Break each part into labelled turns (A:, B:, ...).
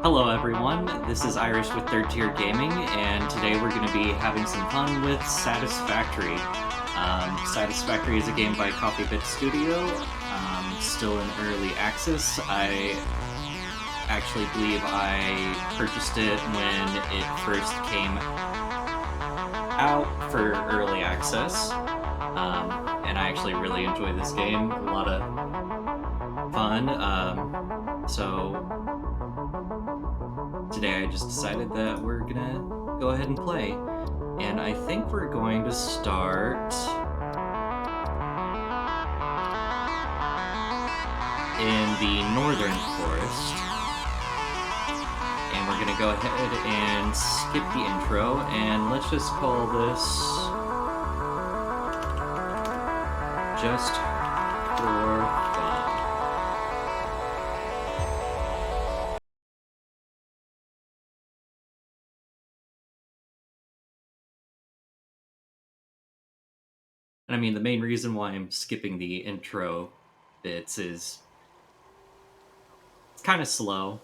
A: Hello everyone, this is Irish with Third Tier Gaming, and today we're going to be having some fun with Satisfactory. Satisfactory is a game by Coffee Bit Studio, still in early access. I actually believe I purchased it when it first came out for early access, and I actually really enjoy this game, a lot of fun, so today I just decided that we're gonna go ahead and play, and I think we're going to start in the northern forest, and we're gonna go ahead and skip the intro, and let's just call this Just for Fun. And I mean, the main reason why I'm skipping the intro bits is it's kind of slow.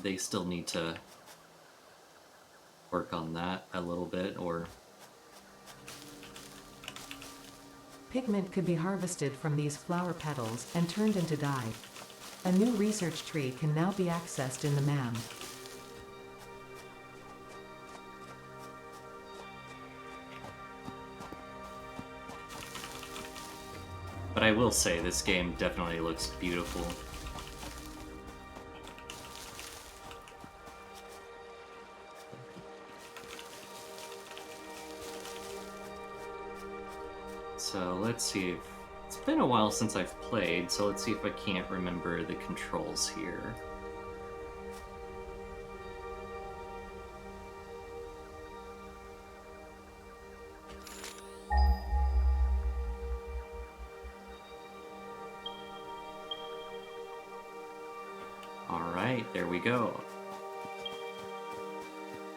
A: They still need to work on that a little bit, or...
B: Pigment could be harvested from these flower petals and turned into dye. A new research tree can now be accessed in the MAM.
A: But I will say, this game definitely looks beautiful. So let's see. It's been a while since I've played, so let's see if I can't remember the controls here. Alright, there we go.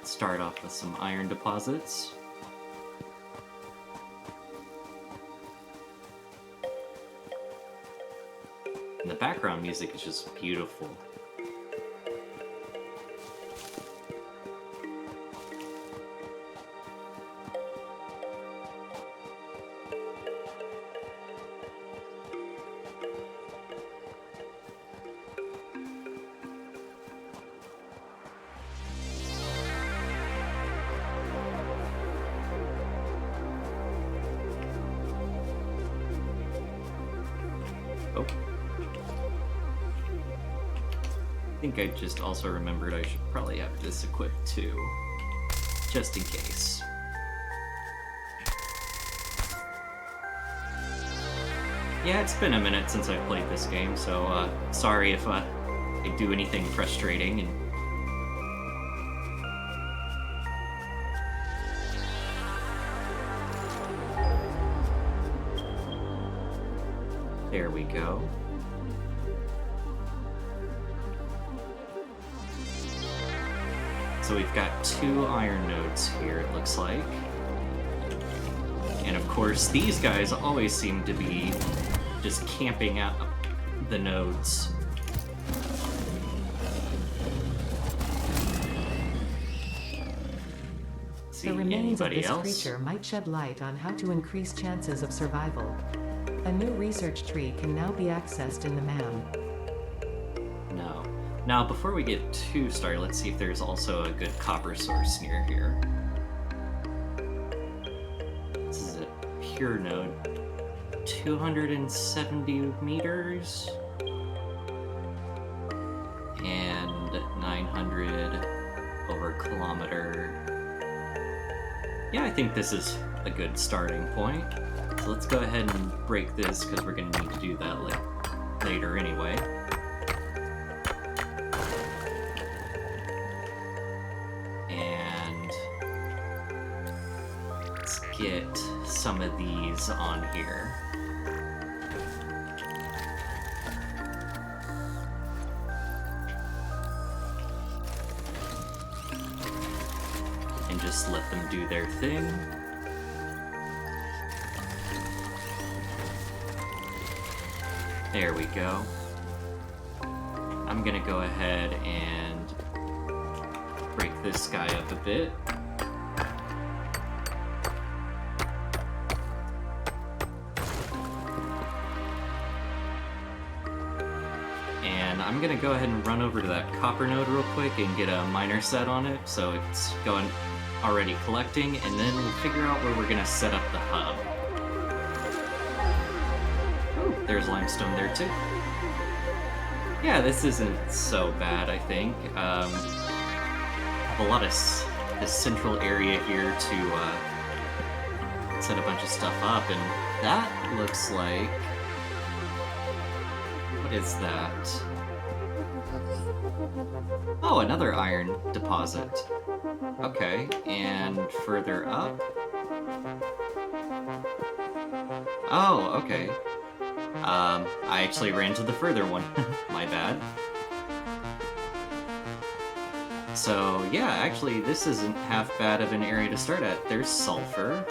A: Start off with some iron deposits. And the background music is just beautiful. Oh. I think I just also remembered I should probably have this equipped too, just in case. Yeah, it's been a minute since I've played this game, so sorry if I do anything frustrating. And there we go. So we've got 2 iron nodes here, it looks like. And of course, these guys always seem to be just camping out the nodes. see
B: The remains of
A: anybody
B: this
A: else.
B: creature might shed light on how to increase chances of survival. A new research tree can now be accessed in the MAM.
A: No. Now, before we get too started, let's see if there's also a good copper source near here. This is a pure node. 270 meters. And 900 over kilometer. Yeah, I think this is a good starting point. So let's go ahead and break this, because we're going to need to do that later anyway. And let's get some of these on here. And just let them do their thing. There we go. I'm gonna go ahead and break this guy up a bit. And I'm gonna go ahead and run over to that copper node real quick and get a miner set on it, so it's going already collecting, and then we'll figure out where we're gonna set up the hub. Ooh, there's limestone there too. Yeah, this isn't so bad, I think. Have a lot of this central area here to set a bunch of stuff up, and that looks like... What is that? Oh, another iron deposit. Okay, and further up? Oh, okay. I actually ran to the further one. My bad. So, yeah, actually, this isn't half bad of an area to start at. There's sulfur.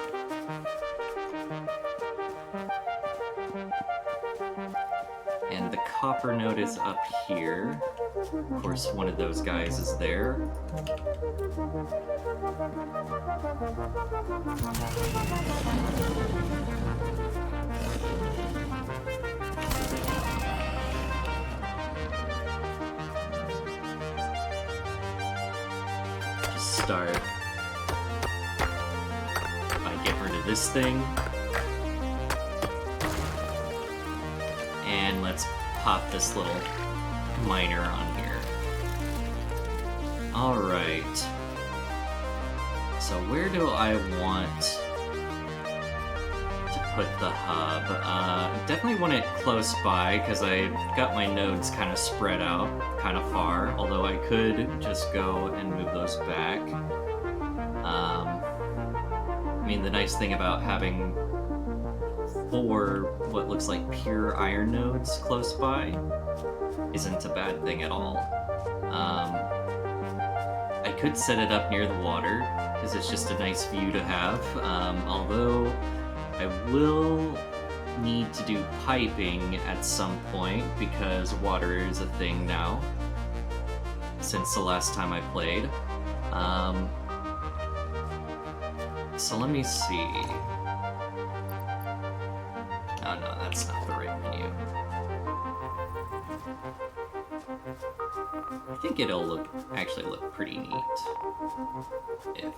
A: And the copper node is up here. Of course, one of those guys is there. Just start by getting rid of this thing. And let's pop this little miner on here. Alright. So where do I want to put the hub? Definitely want it close by, because I got my nodes kind of spread out, kind of far, although I could just go and move those back. I mean, the nice thing about having 4 what looks like pure iron nodes close by isn't a bad thing at all. I could set it up near the water, because it's just a nice view to have, although I will need to do piping at some point, because water is a thing now, since the last time I played. So let me see. Oh no, that's not the right menu. I think it'll actually look pretty neat. If...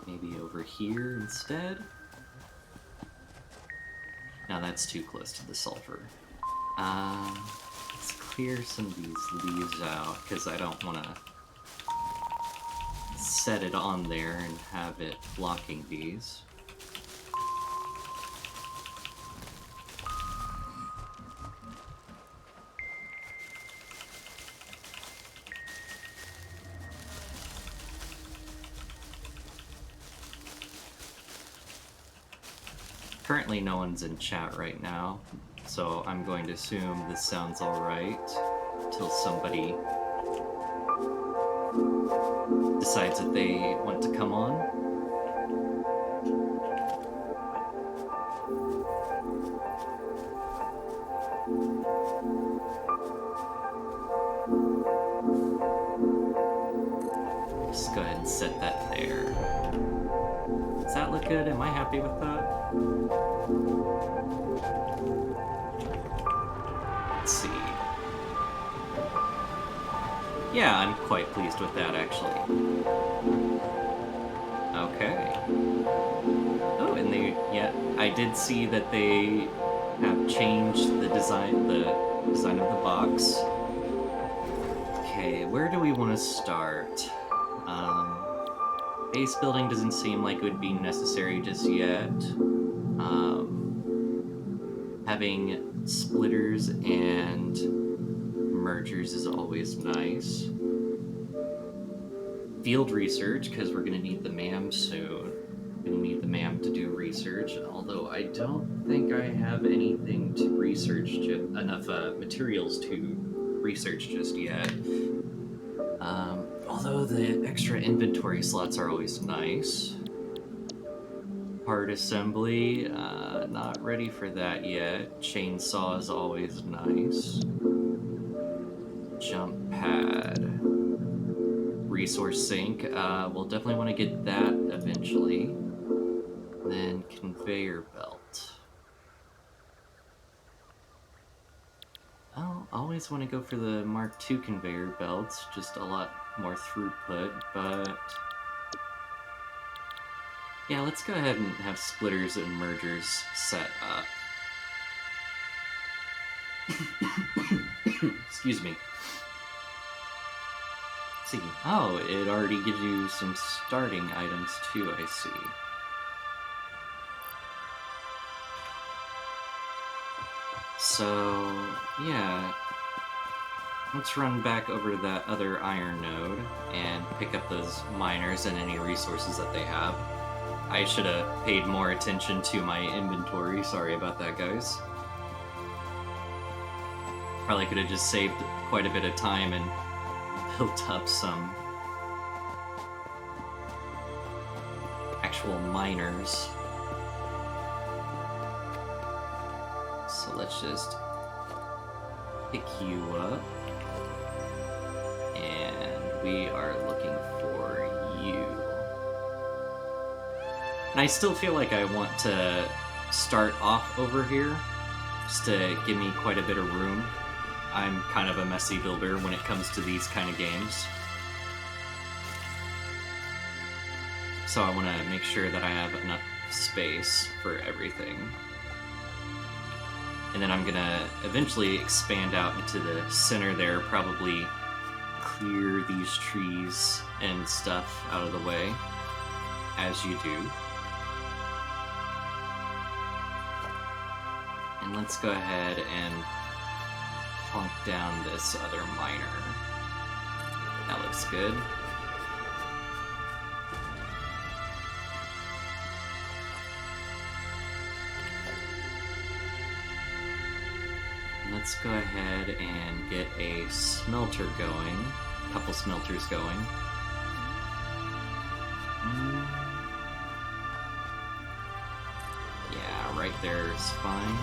A: Maybe over here instead? No, that's too close to the sulfur. Let's clear some of these leaves out, because I don't want to set it on there and have it blocking these. Currently no one's in chat right now, so I'm going to assume this sounds alright till somebody decides that they want to come on. go ahead and set that there. Does that look good? Am I happy with that? Let's see. Yeah, I'm quite pleased with that, actually. Okay. Oh, and I did see that they have changed the design of the box. Okay, where do we want to start? Base building doesn't seem like it would be necessary just yet. Having splitters and mergers is always nice. Field research, because we're going to need the MAM soon. We'll need the MAM to do research, although I don't think I have anything to research, enough materials to research just yet. Although the extra inventory slots are always nice. Part assembly, not ready for that yet. Chainsaw is always nice. Jump pad. Resource sink, we'll definitely want to get that eventually. Then conveyor belt. I'll always want to go for the Mark II conveyor belts, just a lot more throughput, but... yeah, let's go ahead and have splitters and mergers set up. Excuse me. Let's see. Oh, it already gives you some starting items too, I see. So, yeah. Let's run back over to that other iron node and pick up those miners and any resources that they have. I should have paid more attention to my inventory. Sorry about that, guys. Probably could have just saved quite a bit of time and built up some actual miners. So let's just pick you up. And we are looking for you. And I still feel like I want to start off over here, just to give me quite a bit of room. I'm kind of a messy builder when it comes to these kind of games. So I want to make sure that I have enough space for everything. And then I'm going to eventually expand out into the center there, probably clear these trees and stuff out of the way, as you do. And let's go ahead and plunk down this other miner. That looks good. Let's go ahead and get a smelter going. A couple smelters going. Yeah, right there is fine.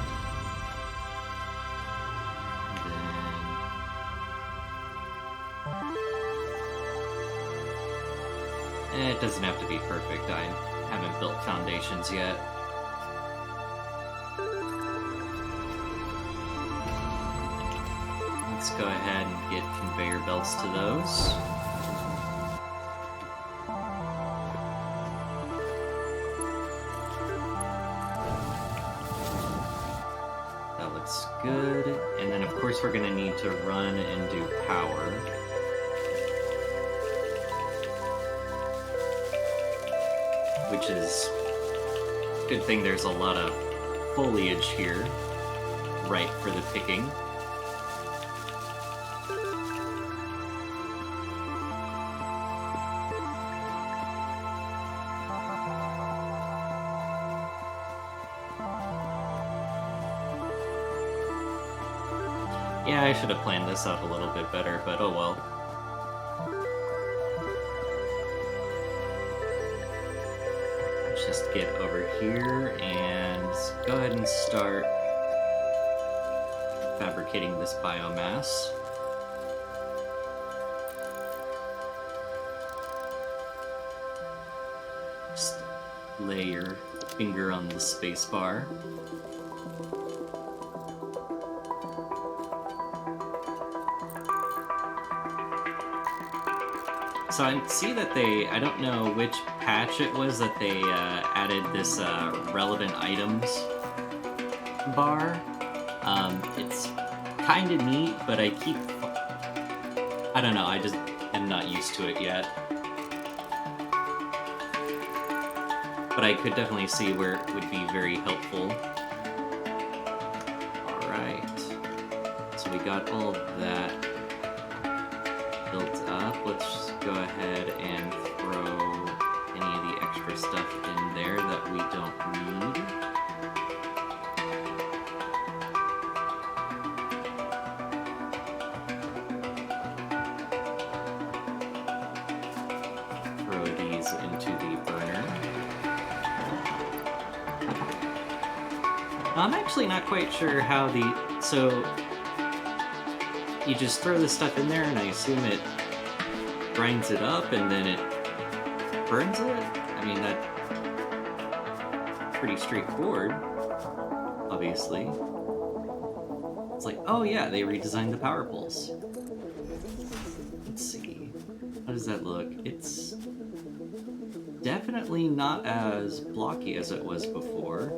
A: It doesn't have to be perfect. I haven't built foundations yet. Let's go ahead and get conveyor belts to those. That looks good. And then of course we're going to need to run and do power. Which is a good thing there's a lot of foliage here, right for the picking. Yeah, I should have planned this out a little bit better, but oh well. Just get over here and go ahead and start fabricating this biomass. lay your finger on the space bar. So I see that I don't know which patch it was that they added this relevant items bar. It's kind of neat, but I don't know, I just am not used to it yet. But I could definitely see where it would be very helpful. Alright. So we got all that built up. Let's just go ahead and throw any of the extra stuff in there that we don't need. Throw these into the burner. I'm actually not quite sure how so you just throw this stuff in there and I assume it grinds it up and then it burns it? I mean, that's pretty straightforward, obviously. It's like, oh yeah, they redesigned the power pulse. Let's see. How does that look? It's definitely not as blocky as it was before.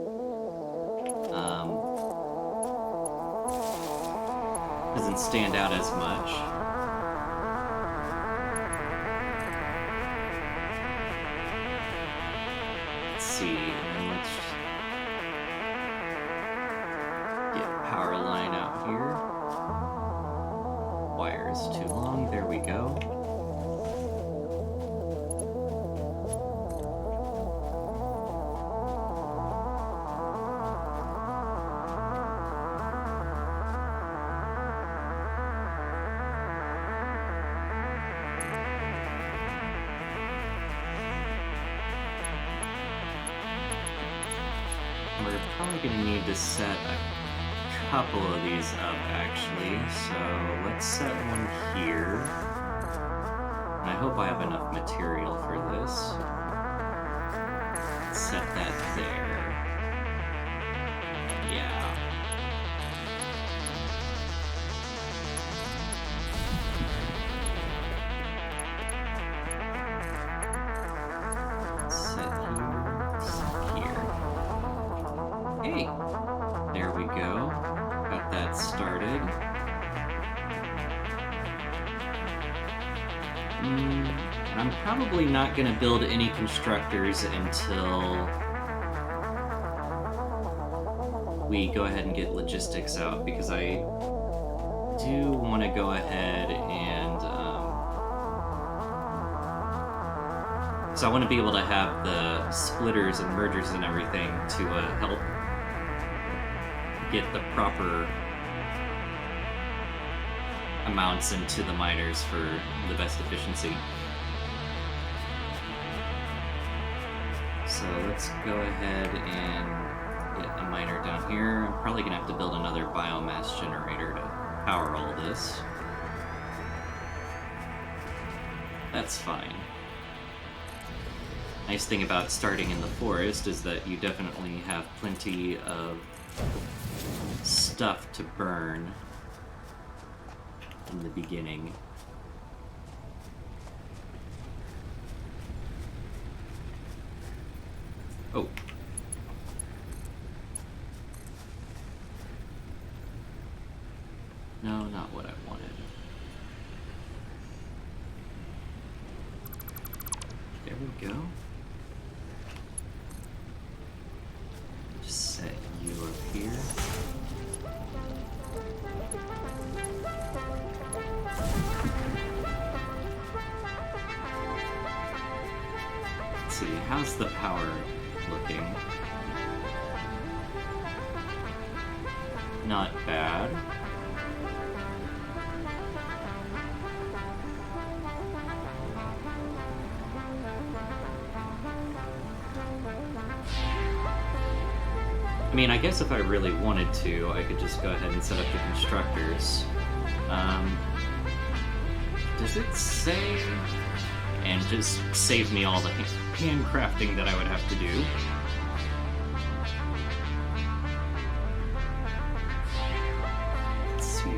A: Doesn't stand out as much. Let's see, and then let's get a power line out here. Wire is too long, there we go. We're probably going to need to set a couple of these up, actually. So let's set one here. And I hope I have enough material for this. Set that there. Yeah. Set here. Hey, there we go. Got that started. I'm probably not going to build any constructors until we go ahead and get logistics out, because I do want to go ahead and so I want to be able to have the splitters and mergers and everything to help get the proper amounts into the miners for the best efficiency. So let's go ahead and get a miner down here. I'm probably gonna have to build another biomass generator to power all this. That's fine. Nice thing about starting in the forest is that you definitely have plenty of stuff to burn in the beginning. Oh. No, not what I wanted. There we go. Just set you up here. Let's see, how's the power looking? Not bad. I mean, I guess if I really wanted to, I could just go ahead and set up the constructors. Does it say and just save me all the handcrafting that I would have to do. Let's see.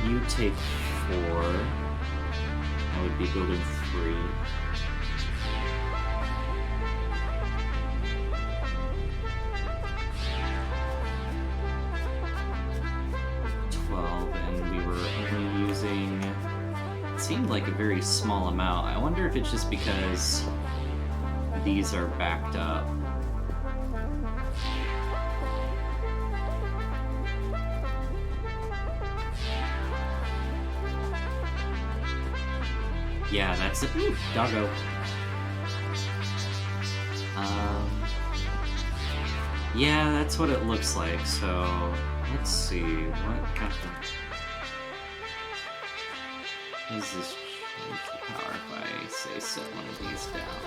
A: You take 4. I would be building 3. And we were only using, it seemed like a very small amount. I wonder if it's just because these are backed up. Yeah, that's it. Ooh, doggo. Yeah, that's what it looks like, so let's see, what happened? Does this change the power if I say set one of these down?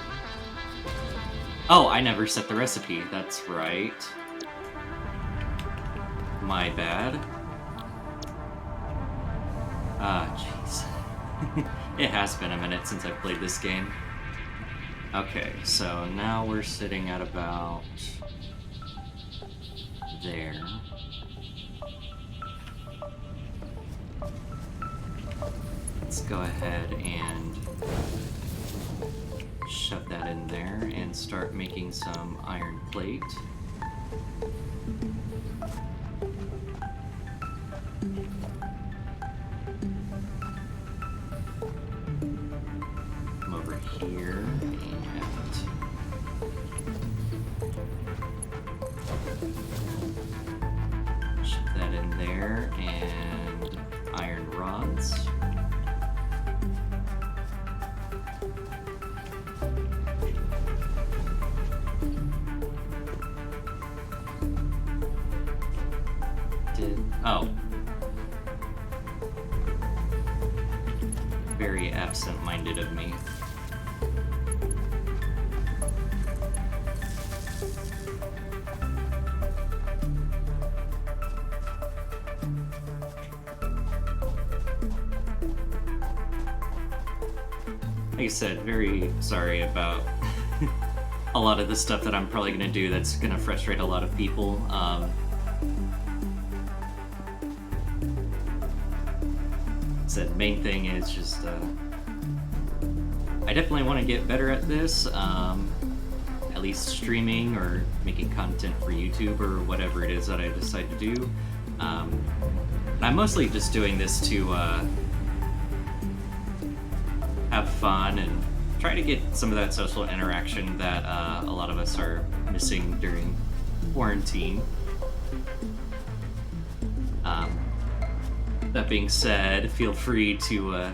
A: Oh, I never set the recipe, that's right. My bad. Ah, jeez. It has been a minute since I've played this game. Okay, so now we're sitting at about there. Let's go ahead and shove that in there and start making some iron plate. Come over here and shove that in there and iron rods. Oh. Very absent-minded of me. Like I said, very sorry about a lot of the stuff that I'm probably going to do that's going to frustrate a lot of people. Said main thing is just I definitely want to get better at this, at least streaming or making content for YouTube or whatever it is that I decide to do. I'm mostly just doing this to have fun and try to get some of that social interaction that a lot of us are missing during quarantine. That being said, feel free to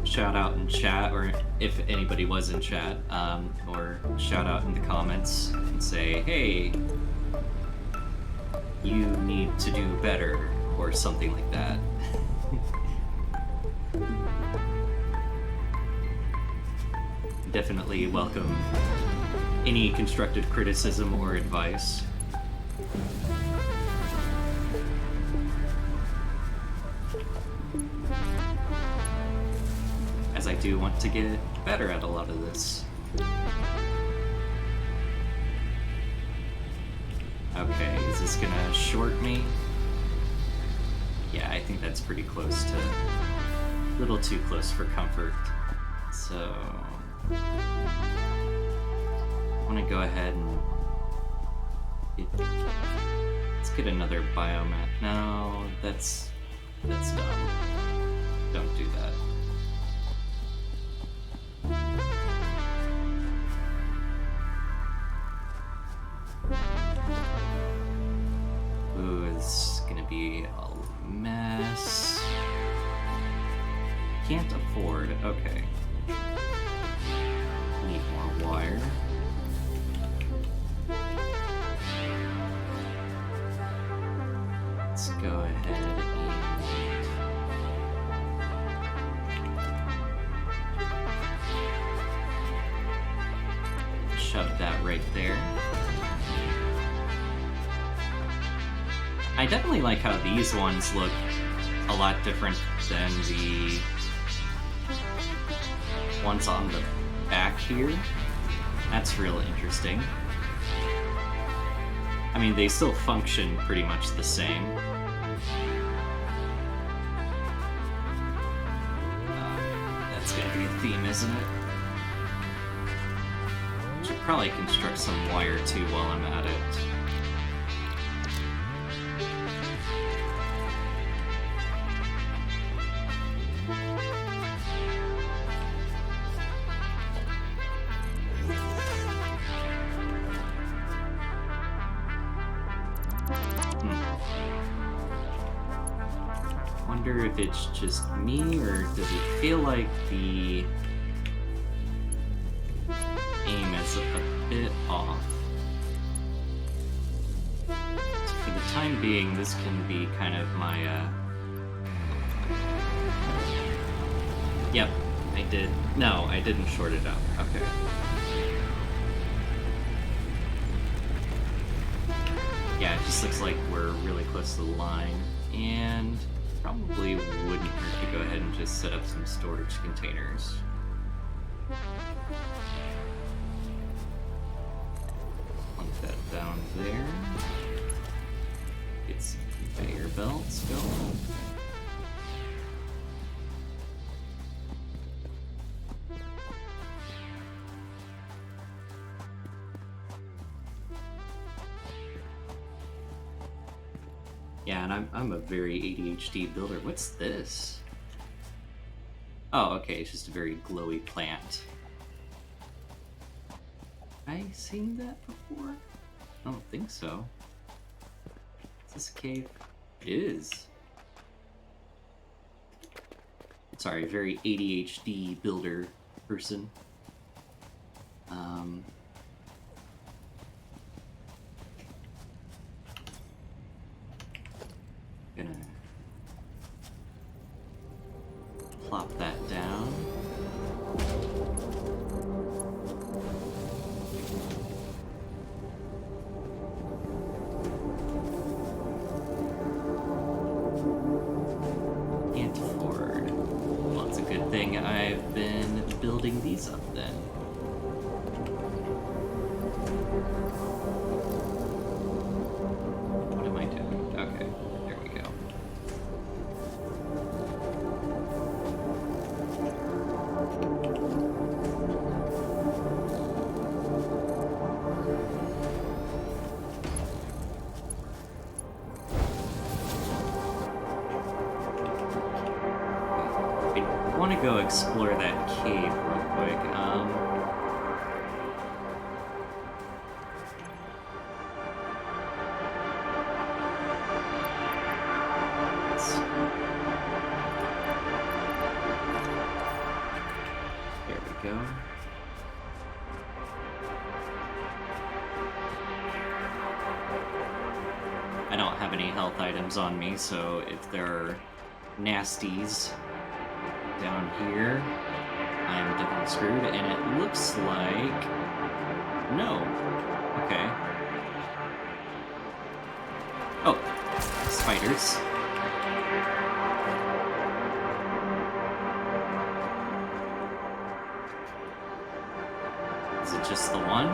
A: shout out in chat, or if anybody was in chat, or shout out in the comments and say, hey, you need to do better, or something like that. Definitely welcome any constructive criticism or advice. As I do want to get better at a lot of this. Okay, is this gonna short me? Yeah, I think that's pretty close to... a little too close for comfort. So... I want to go ahead and... let's get another biomat. No, that's dumb. Don't do that. Ooh, it's gonna be a mess. Can't afford. Okay. Need more wire. Let's go ahead and shove that right there. I definitely like how these ones look a lot different than the ones on the back here. That's real interesting. I mean, they still function pretty much the same. That's gonna be a theme, isn't it? Should probably construct some wire too while I'm at it. Wonder if it's just me, or does it feel like the aim is a bit off? So for the time being, this can be kind of my, Yep, I did. No, I didn't short it out. Okay. Yeah, it just looks like we're really close to the line, and probably wouldn't hurt to go ahead and just set up some storage containers. Plunk that down there. Get some conveyor belts going. Yeah, and I'm a very ADHD builder. What's this? Oh, okay, it's just a very glowy plant. Have I seen that before? I don't think so. Is this a cave? It is. Sorry, very ADHD builder person. Gonna plop that down. Can't afford. Well, it's a good thing I've been building these up then. What am I doing? Okay. There we go. I want to go explore that cave real quick. There we go. I don't have any health items on me, so if there are nasties down here, I'm definitely screwed, and it looks like... No. Okay. Oh, spiders. Is it just the one?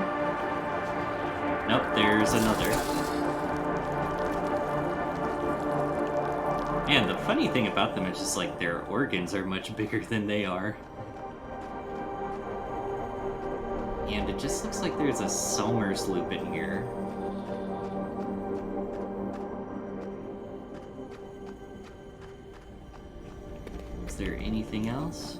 A: Nope, there's another. And the funny thing about them is just like their organs are much bigger than they are. And it just looks like there's a Selmer's loop in here. Is there anything else?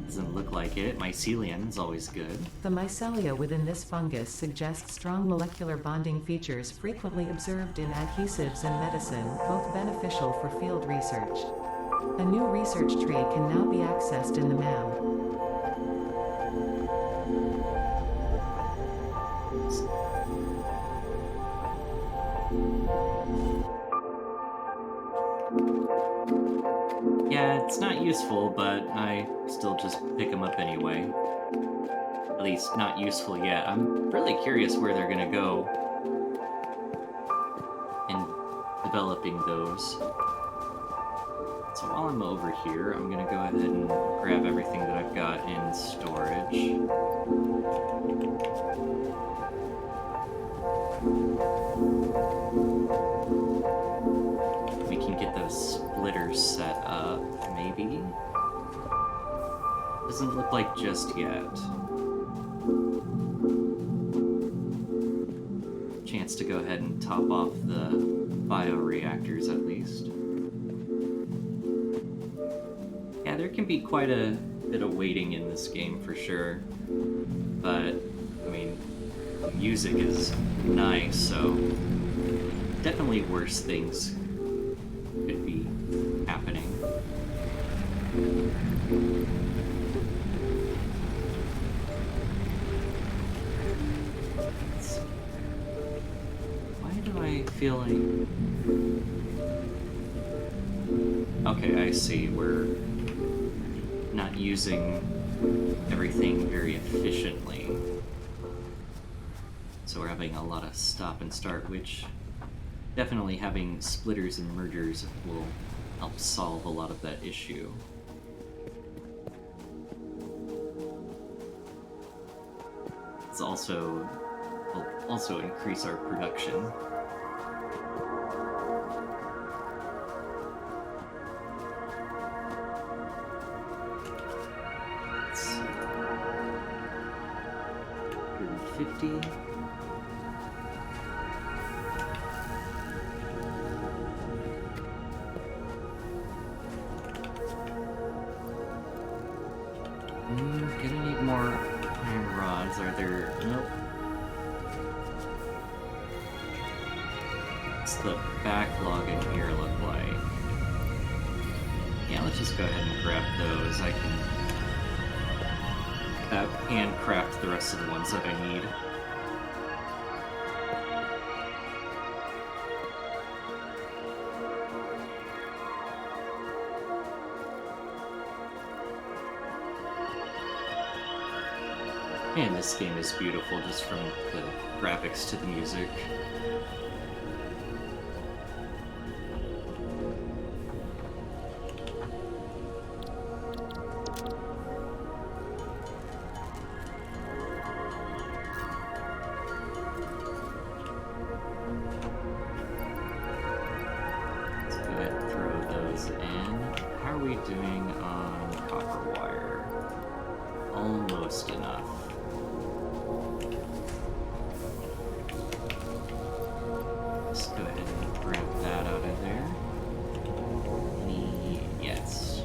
A: Doesn't look like it. Mycelium's always good.
B: The mycelia within this fungus suggest strong molecular bonding features frequently observed in adhesives and medicine, both beneficial for field research. A new research tree can now be accessed in the MAM.
A: Yeah, It's not useful, but I still just pick them up anyway. At least not useful yet. I'm really curious where they're gonna go in developing those. So while I'm over here, I'm gonna go ahead and grab everything that I've got in storage. We can get those splitters set up, maybe? Doesn't look like just yet. Chance to go ahead and top off the bioreactors at least. Yeah, there can be quite a bit of waiting in this game for sure. But, I mean, the music is nice, so definitely worse things could be happening. Why do I feel like... Okay, I see. We're not using everything very efficiently. So we're having a lot of stop and start, which definitely having splitters and mergers will help solve a lot of that issue. It's will also increase our production. Let's see. 150. Gonna need more iron rods. Are there... Nope. What's the backlog in here look like? Yeah, let's just go ahead and grab those. I can handcraft the rest of the ones that I need. And this game is beautiful just from the graphics to the music. Let's go ahead and throw those in. How are we doing on copper wire? Almost enough. Let's go ahead and grab that out of there. Yes.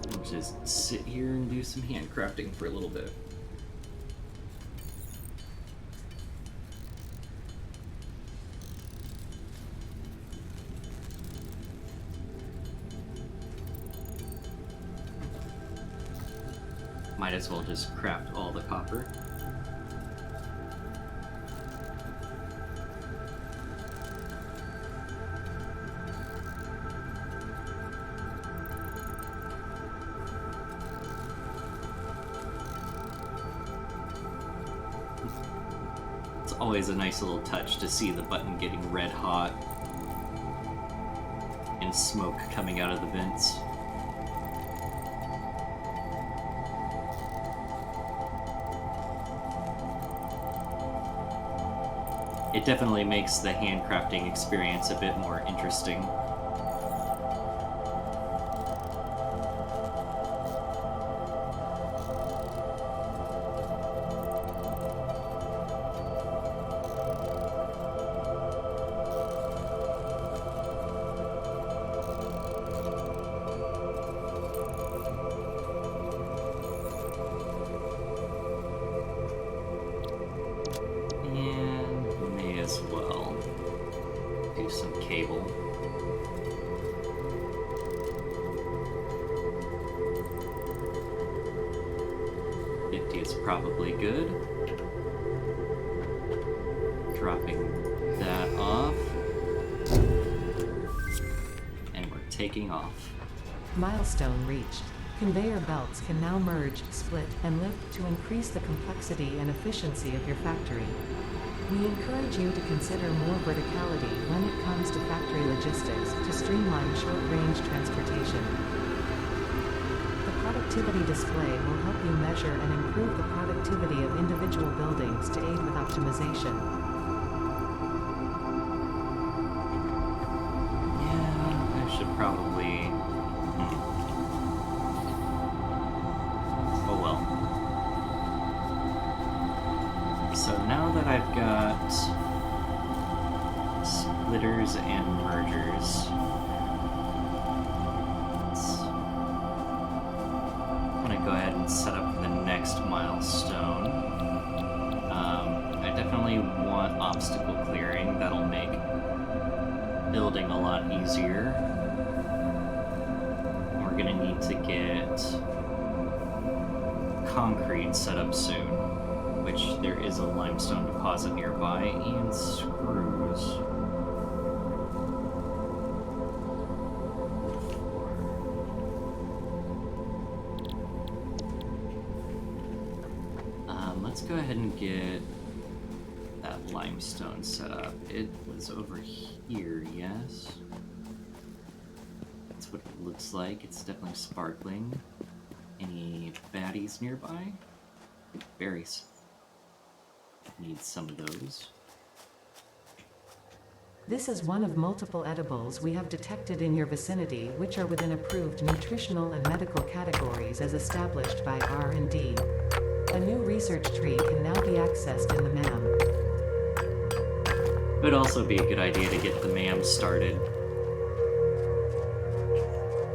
A: We'll just sit here and do some handcrafting for a little bit. Might as well just craft all the copper. It's always a nice little touch to see the button getting red hot and smoke coming out of the vents. It definitely makes the handcrafting experience a bit more interesting. As well. Do some cable. Is probably good. Dropping that. taking off.
B: Milestone reached. Conveyor belts can now merge, split, and lift to increase the complexity and efficiency of your factory. We encourage you to consider more verticality when it comes to factory logistics to streamline short-range transportation. The productivity display will help you measure and improve the productivity of individual buildings to aid with optimization.
A: Yeah, I should probably... Oh well. So now that I've got splitters and mergers, I'm gonna go ahead and set up the next milestone. I definitely want obstacle clearing. That'll make building a lot easier. We're gonna need to get concrete set up soon, which there is a limestone deposit nearby, and screws. Let's go ahead and get that limestone set up. It was over here, yes? That's what it looks like. It's definitely sparkling. Any baddies nearby? Berries. Need some of those.
B: This is one of multiple edibles we have detected in your vicinity which are within approved nutritional and medical categories as established by R&D. A new research tree can now be accessed in the MAM.
A: It would also be a good idea to get the MAM started,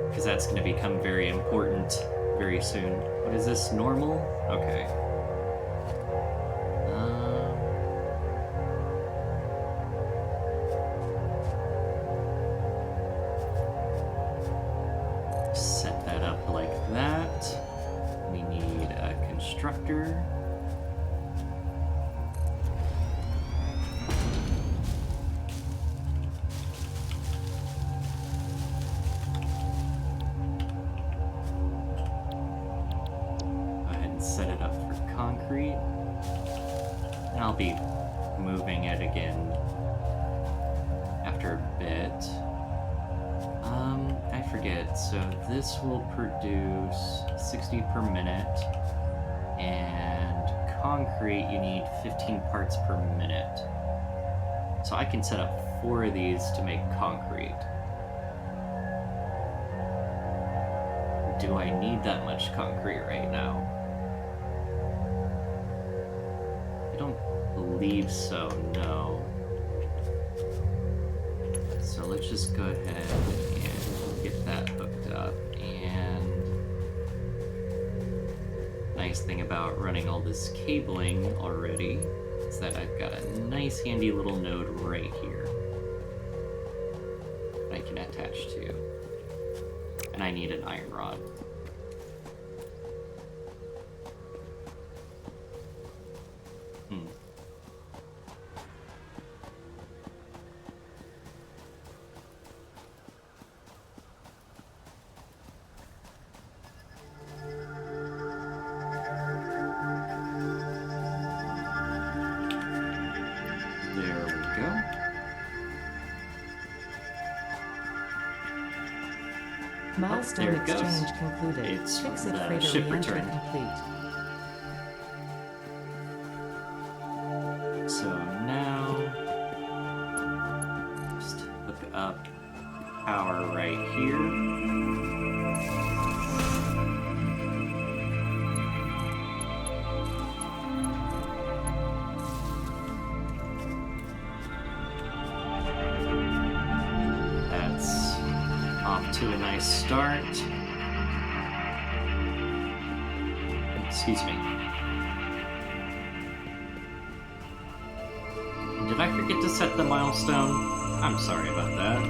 A: because that's going to become very important very soon. What is this, normal? Okay. Set that up like that. We need a constructor. Set it up for concrete, and I'll be moving it again after a bit. I forget, so this will produce 60 per minute, and concrete you need 15 parts per minute. So I can set up 4 of these to make concrete. Do I need that much concrete right now? I don't believe so, no. So let's just go ahead and get that hooked up. And nice thing about running all this cabling already is that I've got a nice handy little node right here that I can attach to. And I need an iron rod.
B: Milestone
A: there it goes.
B: exchange concluded.
A: It's
B: Fix it
A: the
B: freighter
A: ship
B: re-entry
A: return.
B: complete.
A: So now, just hook up power right here. To a nice start. Excuse me. Did I forget to set the milestone? I'm sorry about that.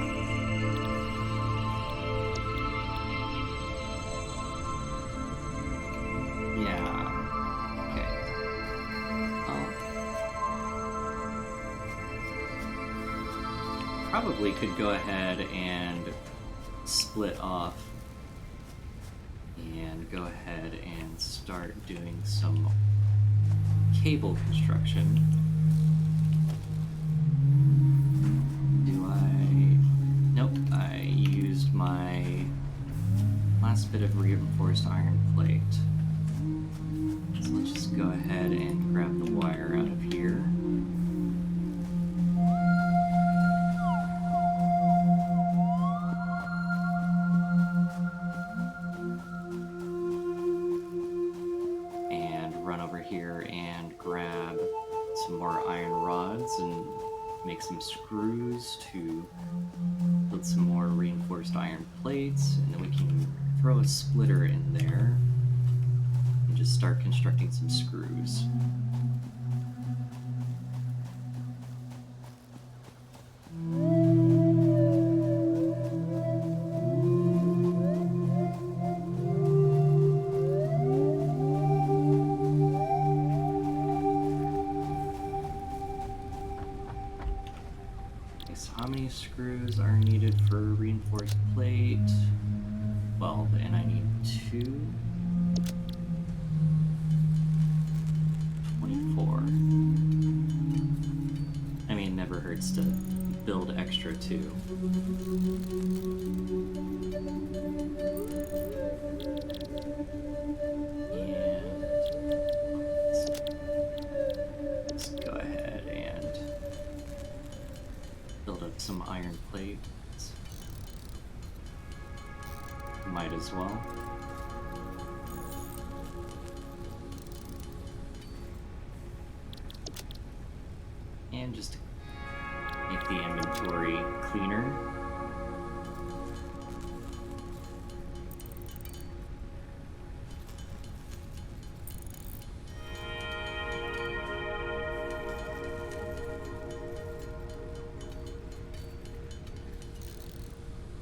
A: Yeah. Okay. Probably could go ahead and split off and go ahead and start doing some cable construction. Nope, I used my last bit of reinforced iron plate. So let's just go ahead and grab the wire out of here. And run over here and grab some more iron rods and make some screws to build some more reinforced iron plates, and then we can throw a splitter in there and just start constructing some screws. So how many screws are needed for reinforced plate? 12, and I need 2. 24. I mean, it never hurts to build extra too. And let's go ahead and build up some iron plates. Might as well. And just to make the inventory cleaner.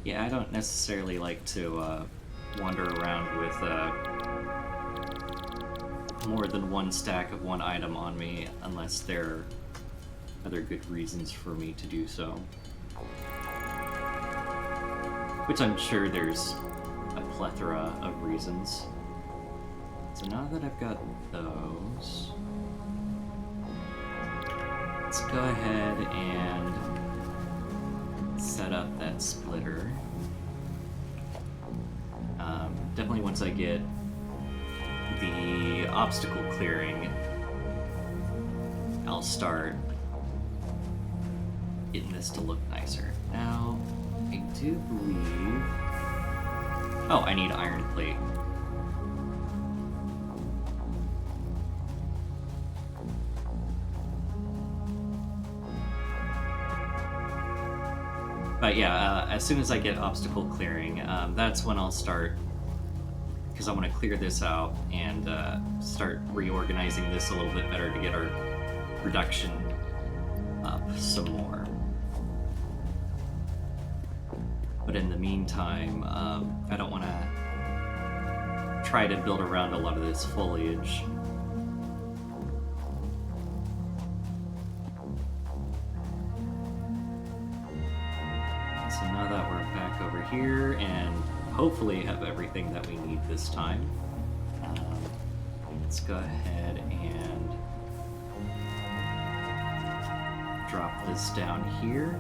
A: Yeah, I don't necessarily like to wander around with more than one stack of one item on me unless there are other good reasons for me to do so. Which I'm sure there's a plethora of reasons. So now that I've got those, let's go ahead and set up that splitter. Definitely once I get the obstacle clearing, I'll start getting this to look nicer. Now, I do believe... Oh, I need iron plate. But yeah, as soon as I get obstacle clearing, that's when I'll start, because I want to clear this out and start reorganizing this a little bit better to get our production up some more. But in the meantime, I don't want to try to build around a lot of this foliage. So now that we're back over here and hopefully have everything that we need this time, let's go ahead and drop this down here,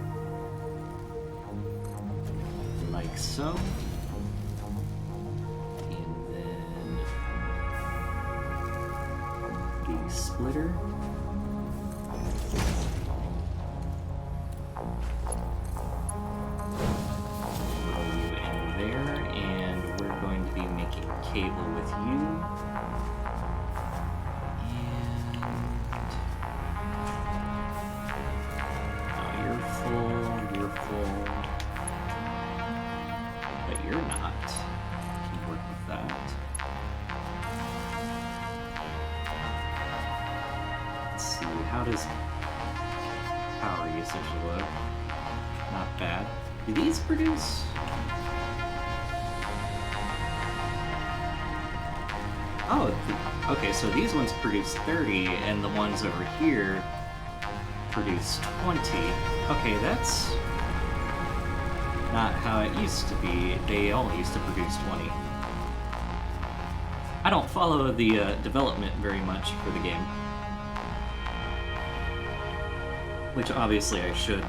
A: like so. And then the splitter. Cable with you, and you're full, but you're not. Can work with that. Let's see, how does power usage look? Not bad. Do these produce? Oh, okay, so these ones produce 30, and the ones over here produce 20. Okay, that's not how it used to be. They all used to produce 20. I don't follow the development very much for the game, which obviously I should,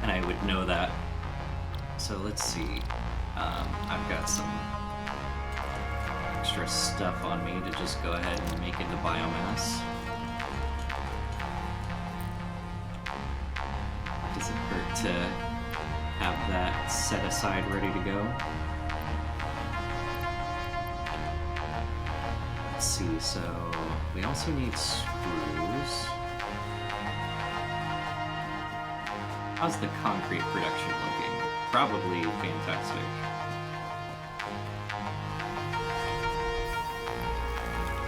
A: and I would know that. So let's see. I've got some extra stuff on me to just go ahead and make into biomass. Does it hurt to have that set aside ready to go? Let's see, so we also need screws. How's the concrete production looking? Probably fantastic.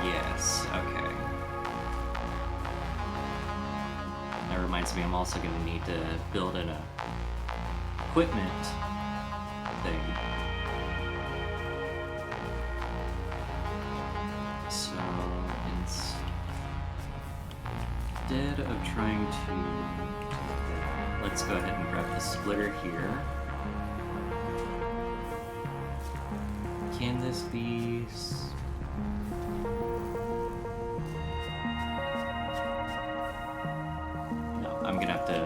A: Yes, okay. That reminds me, I'm also going to need to build an equipment thing. So, instead of trying to... Let's go ahead and grab the splitter here. Can this be... No, I'm gonna have to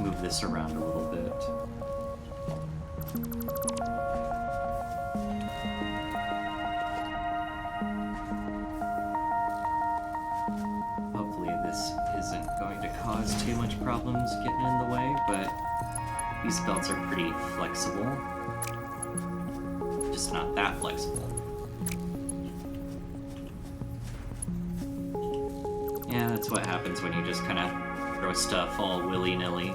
A: move this around a little bit. Hopefully this isn't going to cause too much problems getting in the way, but these belts are pretty flexible. Just not that flexible. Yeah, that's what happens when you just kind of throw stuff all willy-nilly.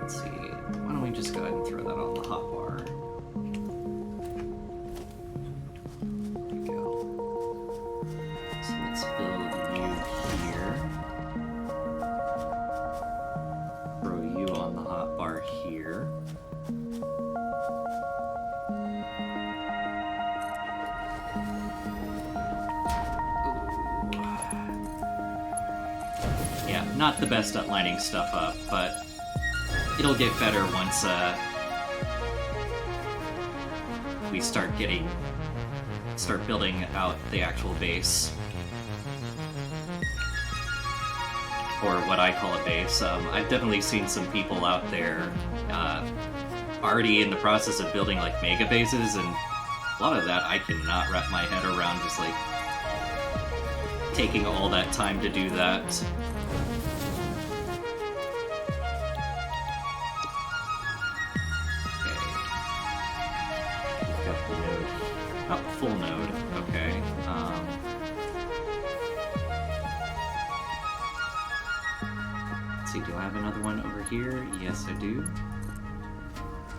A: Let's see, why don't we just go ahead and throw that on the hotbar. There we go. So let's build you here. Throw you on the hotbar here. Yeah, not the best at lining stuff up, but it'll get better once we start building out the actual base. Or what I call a base. I've definitely seen some people out there already in the process of building like mega bases, and a lot of that I cannot wrap my head around, just like taking all that time to do that. Oh, full node. Okay. Let's see, do I have another one over here? Yes, I do.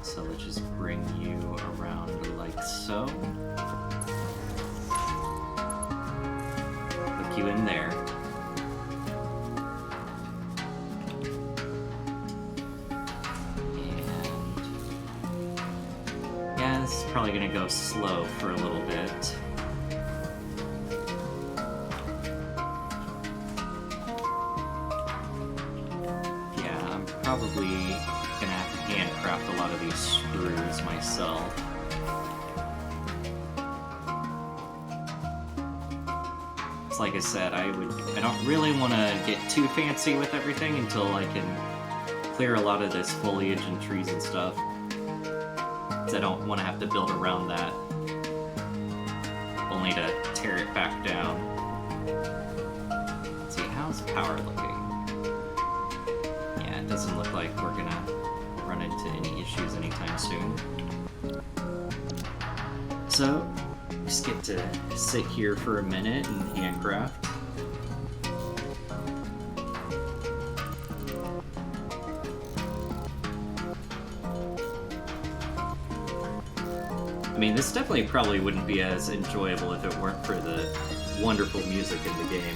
A: So let's just bring you around like so. Hook you in there. This is probably gonna go slow for a little bit. Yeah, I'm probably gonna have to handcraft a lot of these screws myself. It's like I said, I don't really want to get too fancy with everything until I can clear a lot of this foliage and trees and stuff. I don't want to have to build around that, only to tear it back down. Let's see, how's power looking? Yeah, it doesn't look like we're gonna run into any issues anytime soon. So, just get to sit here for a minute and handcraft. I mean, this definitely probably wouldn't be as enjoyable if it weren't for the wonderful music in the game.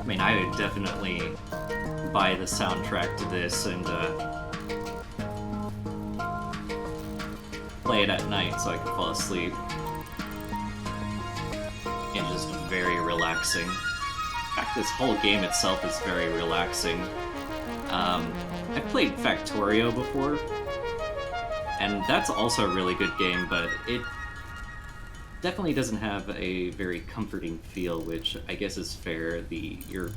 A: I mean, I would definitely buy the soundtrack to this and play it at night so I can fall asleep. And just very relaxing. In fact, this whole game itself is very relaxing. I played Factorio before, and that's also a really good game, but it definitely doesn't have a very comforting feel, which I guess is fair. You're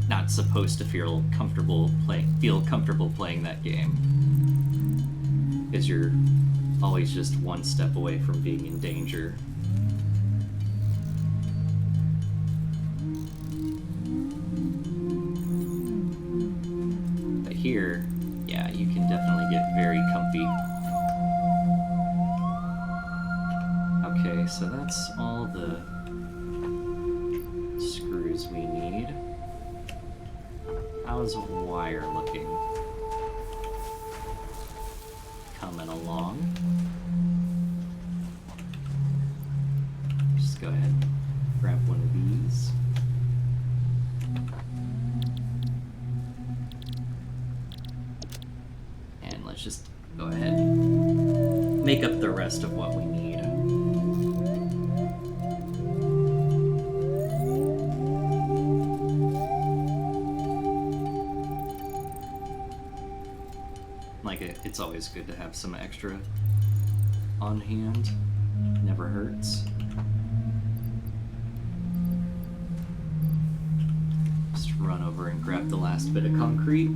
A: not supposed to feel comfortable playing that game, because you're always just one step away from being in danger. But here, yeah, you can definitely get very comfy. Okay, so that's all the screws we need. How's wire looking? Coming along. Just go ahead and grab one of these. And let's just go ahead and make up the rest of what we need. It's always good to have some extra on hand. Never hurts. Just run over and grab the last bit of concrete.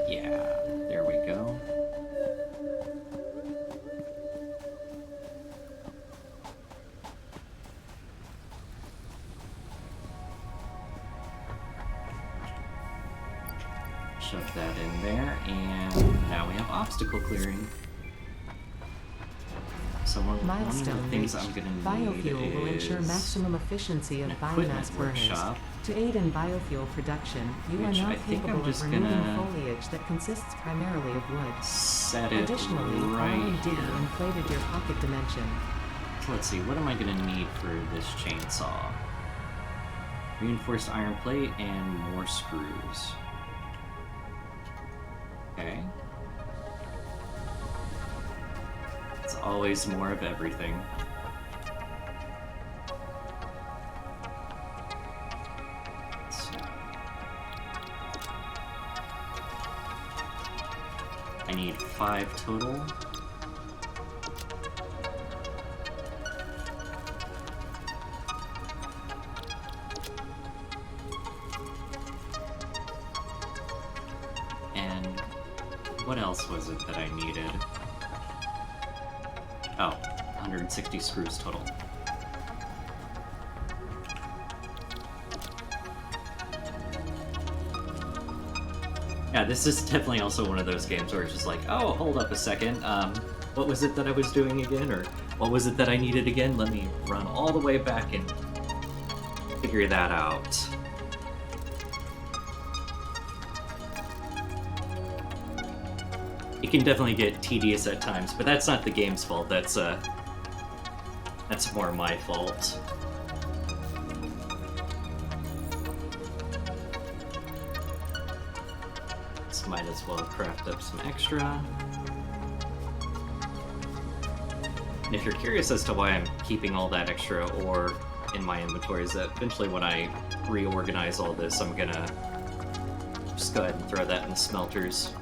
A: Yeah, there we go. Shove that in there, and now we have obstacle clearing. So one of the things I'm going to need
B: biofuel will ensure maximum efficiency of biomass burners. To aid in biofuel production, you are now capable of removing foliage that consists primarily of wood.
A: Set it
B: Additionally,
A: right
B: R&D
A: here.
B: inflated your pocket dimension.
A: So let's see, what am I going to need for this chainsaw? Reinforced iron plate and more screws. Okay. It's always more of everything. So, I need 5 total. What else was it that I needed? Oh, 160 screws total. Yeah, this is definitely also one of those games where it's just like, oh, hold up a second, what was it that I was doing again? Or what was it that I needed again? Let me run all the way back and figure that out. It can definitely get tedious at times, but that's not the game's fault. That's more my fault. So might as well craft up some extra. And if you're curious as to why I'm keeping all that extra ore in my inventory, is that eventually when I reorganize all this, I'm gonna just go ahead and throw that in the smelters.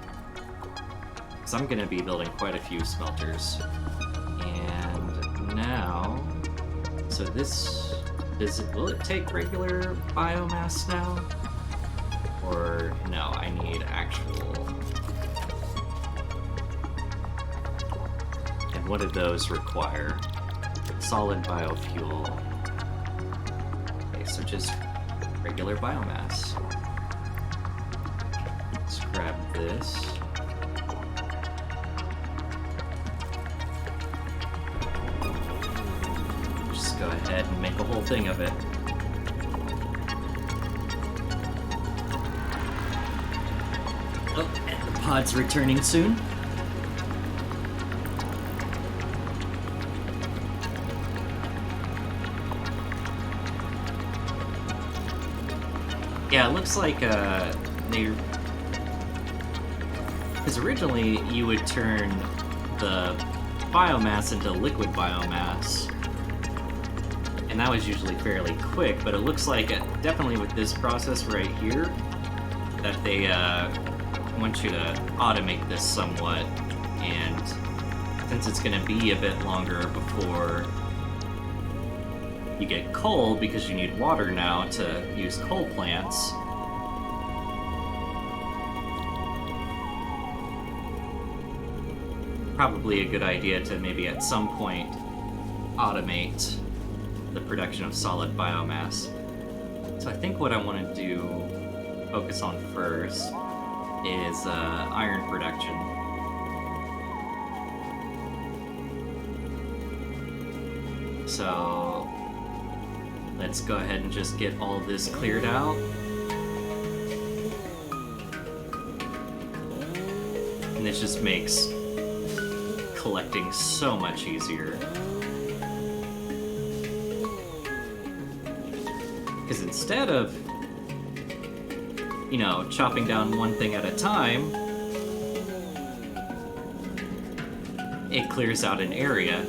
A: Because I'm going to be building quite a few smelters. And now... So this... will it take regular biomass now? Or no, I need actual... And what do those require? Solid biofuel. Okay, so just regular biomass. Let's grab this. Go ahead and make a whole thing of it. Oh, and pods returning soon. Yeah, it looks like they... Because originally you would turn the biomass into liquid biomass, and that was usually fairly quick, but it looks like, definitely with this process right here, that they want you to automate this somewhat, and since it's going to be a bit longer before you get coal, because you need water now to use coal plants, probably a good idea to maybe at some point automate the production of solid biomass. So I think what I want to do, focus on first, is iron production. So let's go ahead and just get all this cleared out. And this just makes collecting so much easier. Because instead of, you know, chopping down one thing at a time, it clears out an area,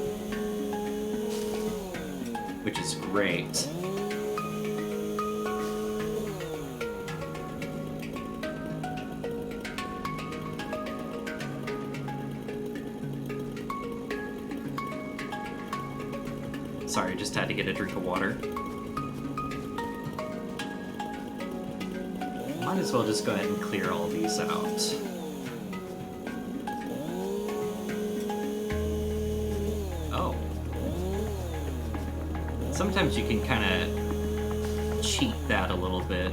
A: which is great. Sorry, just had to get a drink of water. Might as well just go ahead and clear all these out. Oh. Sometimes you can kind of cheat that a little bit.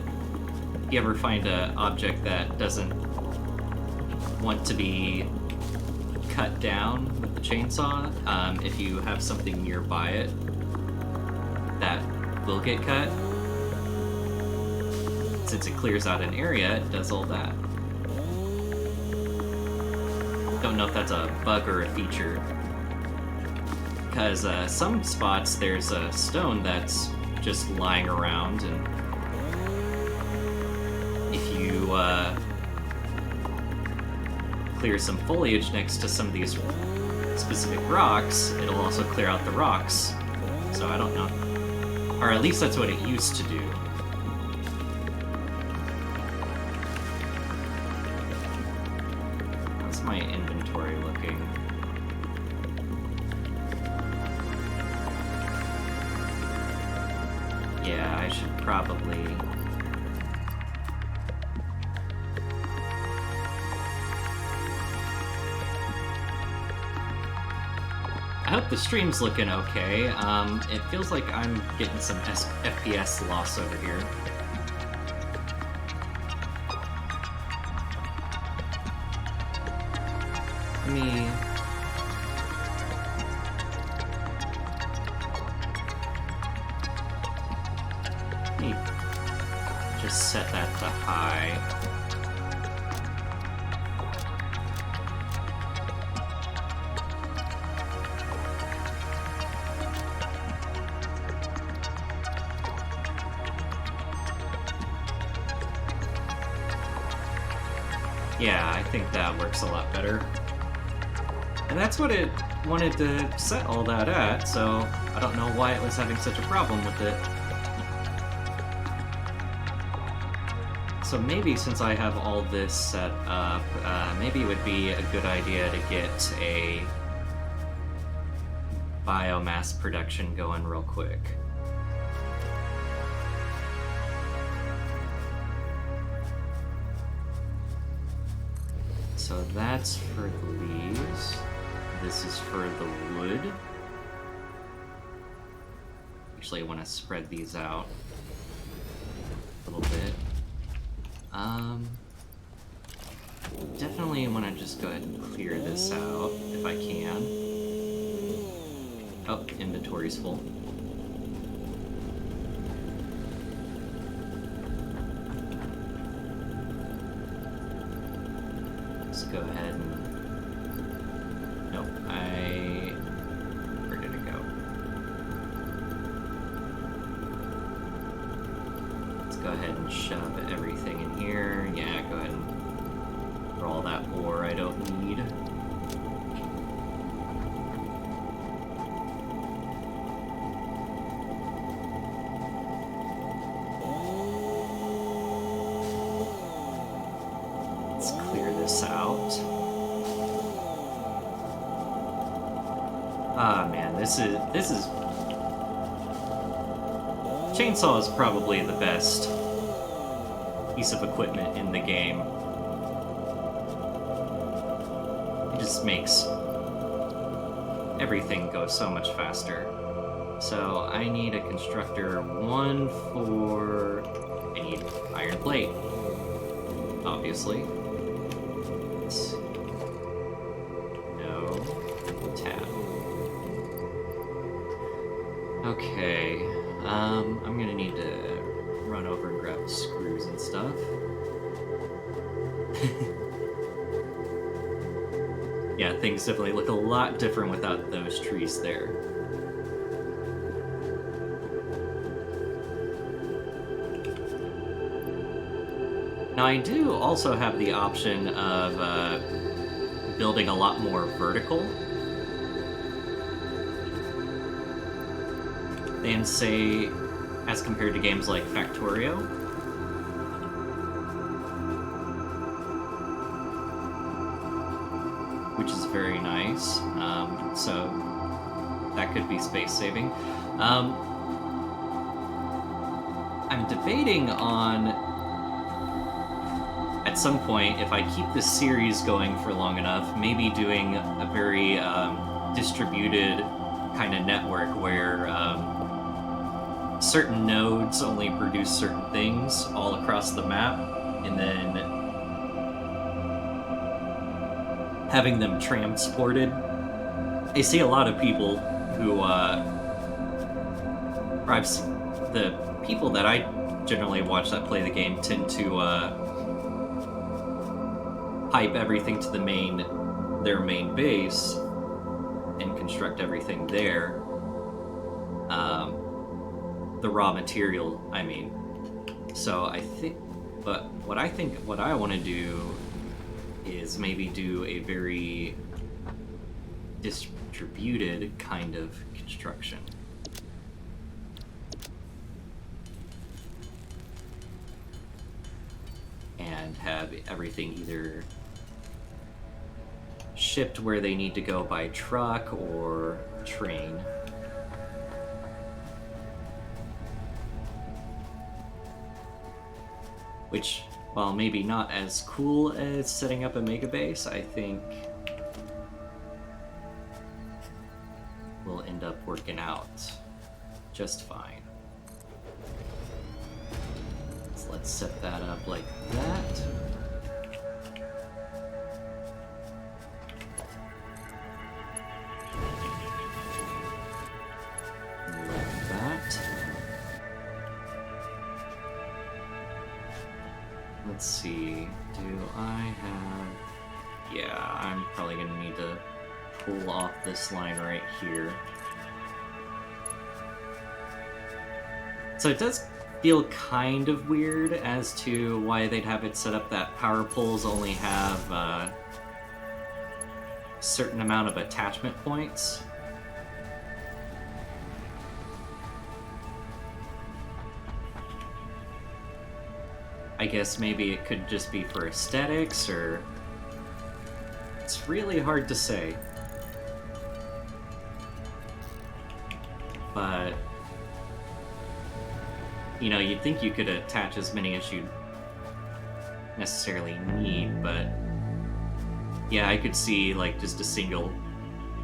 A: You ever find an object that doesn't want to be cut down with the chainsaw? If you have something nearby it that will get cut, since it clears out an area, it does all that. Don't know if that's a bug or a feature, because some spots there's a stone that's just lying around, and if you clear some foliage next to some of these specific rocks, it'll also clear out the rocks. So I don't know. Or at least that's what it used to do. How's my inventory looking? Yeah, I should probably... I hope the stream's looking okay. It feels like I'm getting some FPS loss over here. Let me just set that to high. Yeah, I think that works a lot better. And that's what it wanted to set all that at, so I don't know why it was having such a problem with it. So maybe since I have all this set up, maybe it would be a good idea to get a biomass production going real quick. So that's for the leaves. This is for the wood. Actually, I want to spread these out a little bit. Definitely want to just go ahead and clear this out if I can. Oh, inventory's full. go ahead and... Nope, Where did it go? Let's go ahead and shove everything in here. Yeah, go ahead and throw all that ore I don't need. Let's clear this out. Ah, man, this is... Chainsaw is probably the best piece of equipment in the game. It just makes everything go so much faster. So I need a constructor 1 for... I need iron plate, obviously. No. Tab. Okay. I'm gonna need to run over and grab screws and stuff. Yeah, things definitely look a lot different without those trees there. Now I do also have the option of building a lot more vertical than, say, as compared to games like Factorio. Which is very nice, so that could be space saving. I'm debating on, at some point, if I keep this series going for long enough, maybe doing a very distributed kind of network where certain nodes only produce certain things all across the map, and then having them transported. I see a lot of people who, the people that I generally watch that play the game tend to pipe everything to their main base and construct everything there. The raw material, I mean. So I think, but what I want to do is maybe do a very distributed kind of construction. And have everything either shipped where they need to go by truck or train. Which, while maybe not as cool as setting up a mega base, I think will end up working out just fine. So let's set that up like that. Like that. Let's see, do I have... Yeah, I'm probably gonna need to pull off this line right here. So it does feel kind of weird as to why they'd have it set up that power poles only have a certain amount of attachment points. I guess maybe it could just be for aesthetics, or... It's really hard to say. But... You know, you'd think you could attach as many as you'd necessarily need, but... Yeah, I could see, like, just a single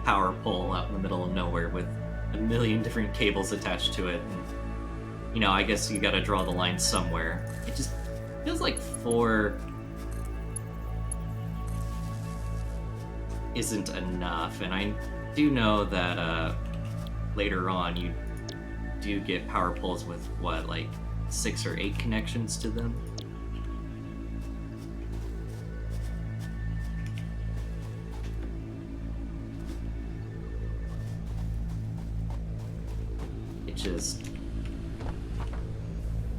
A: power pole out in the middle of nowhere with a million different cables attached to it. And, you know, I guess you gotta draw the line somewhere. It just feels like 4 isn't enough, and I do know that later on you do get power poles with, what, like 6 or 8 connections to them? just...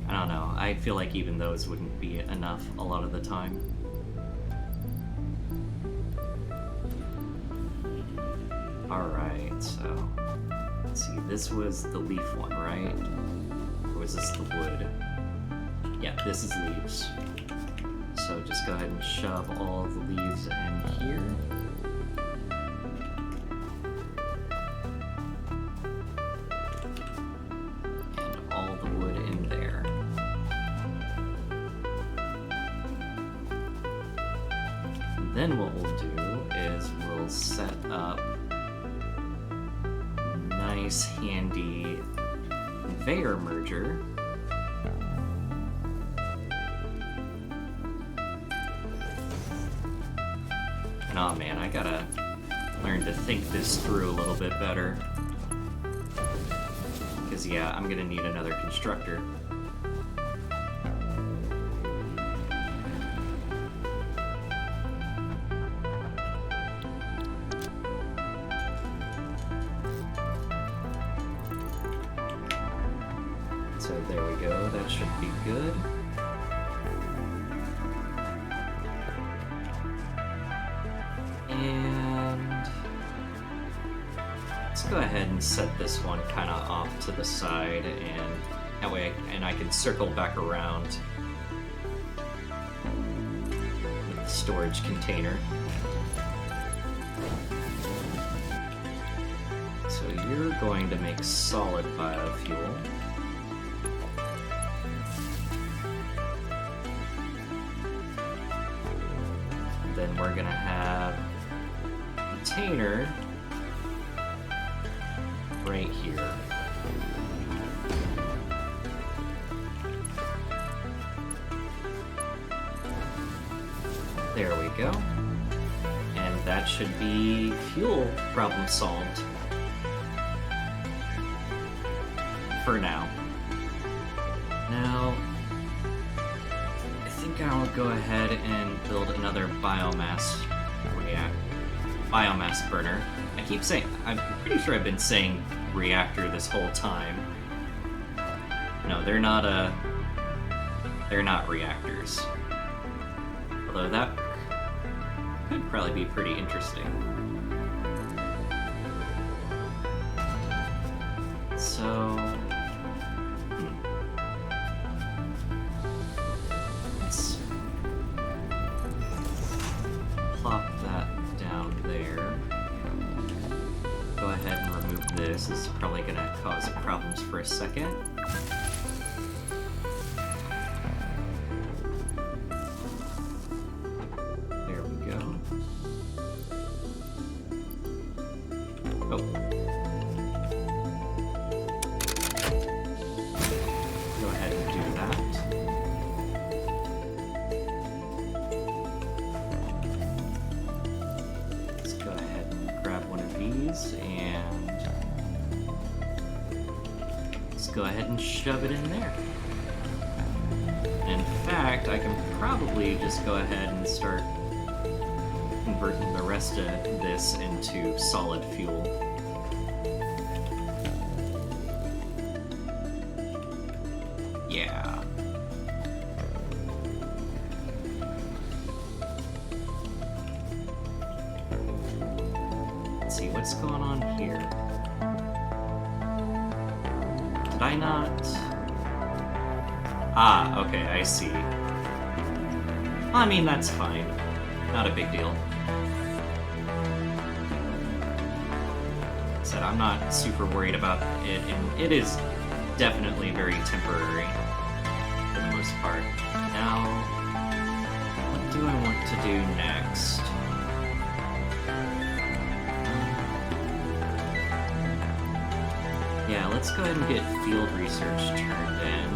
A: I don't know, I feel like even those wouldn't be enough a lot of the time. Alright, so... Let's see, this was the leaf one, right? Or was this the wood? Yeah, this is leaves. So just go ahead and shove all the leaves in here. And all the wood in there. And then what we'll do is we'll set up a nice handy conveyor merger. Oh man, I gotta learn to think this through a little bit better. Because yeah, I'm gonna need another constructor. So there we go, that should be good. And let's go ahead and set this one kind of off to the side, and that way I can circle back around with the storage container. So you're going to make solid biofuel. And then we're gonna have container right here. There we go. And that should be fuel problem solved. For now. Now, I think I'll go ahead and build another biomass burner. I keep saying, I'm pretty sure I've been saying reactor this whole time. No, they're not reactors. Although that could probably be pretty interesting. So... let's plop that down there. Go ahead and remove this. This is probably going to cause problems for a second. There we go. Oh. Go ahead and do that. Let's go ahead and grab one of these and let's go ahead and shove it in there. In fact, I can probably just go ahead and start converting the rest of this into solid fuel. Yeah. Let's see, what's going on here? Did I not? Ah, okay, I see. I mean, that's fine. Not a big deal. Said I'm not super worried about it, and it is definitely very temporary for the most part. Now, what do I want to do next? Yeah, let's go ahead and get field research turned in.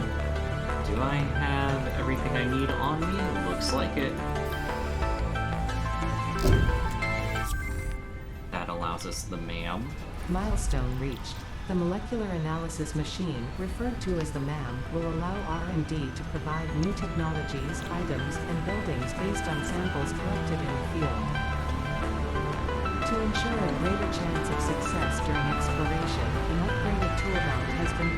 A: Do I have everything I need on me? Looks like it. That allows us the MAM.
B: Milestone reached. The molecular analysis machine, referred to as the MAM, will allow R&D to provide new technologies, items, and buildings based on samples collected in the field. To ensure a greater chance of success during exploration, an upgraded tool mount has been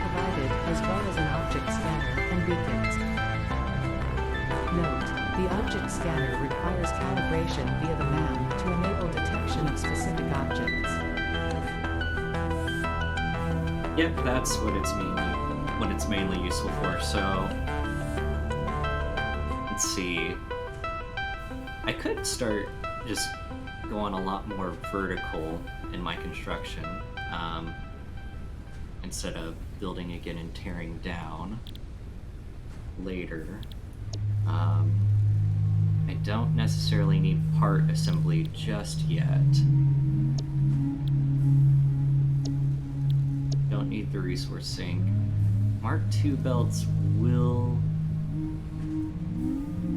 B: information via the map to enable detection of specific objects.
A: Yep, that's what it's mainly useful for. So let's see. I could start just going a lot more vertical in my construction, instead of building again and tearing down later. I don't necessarily need part assembly just yet. Don't need the resource sink. Mark II belts will...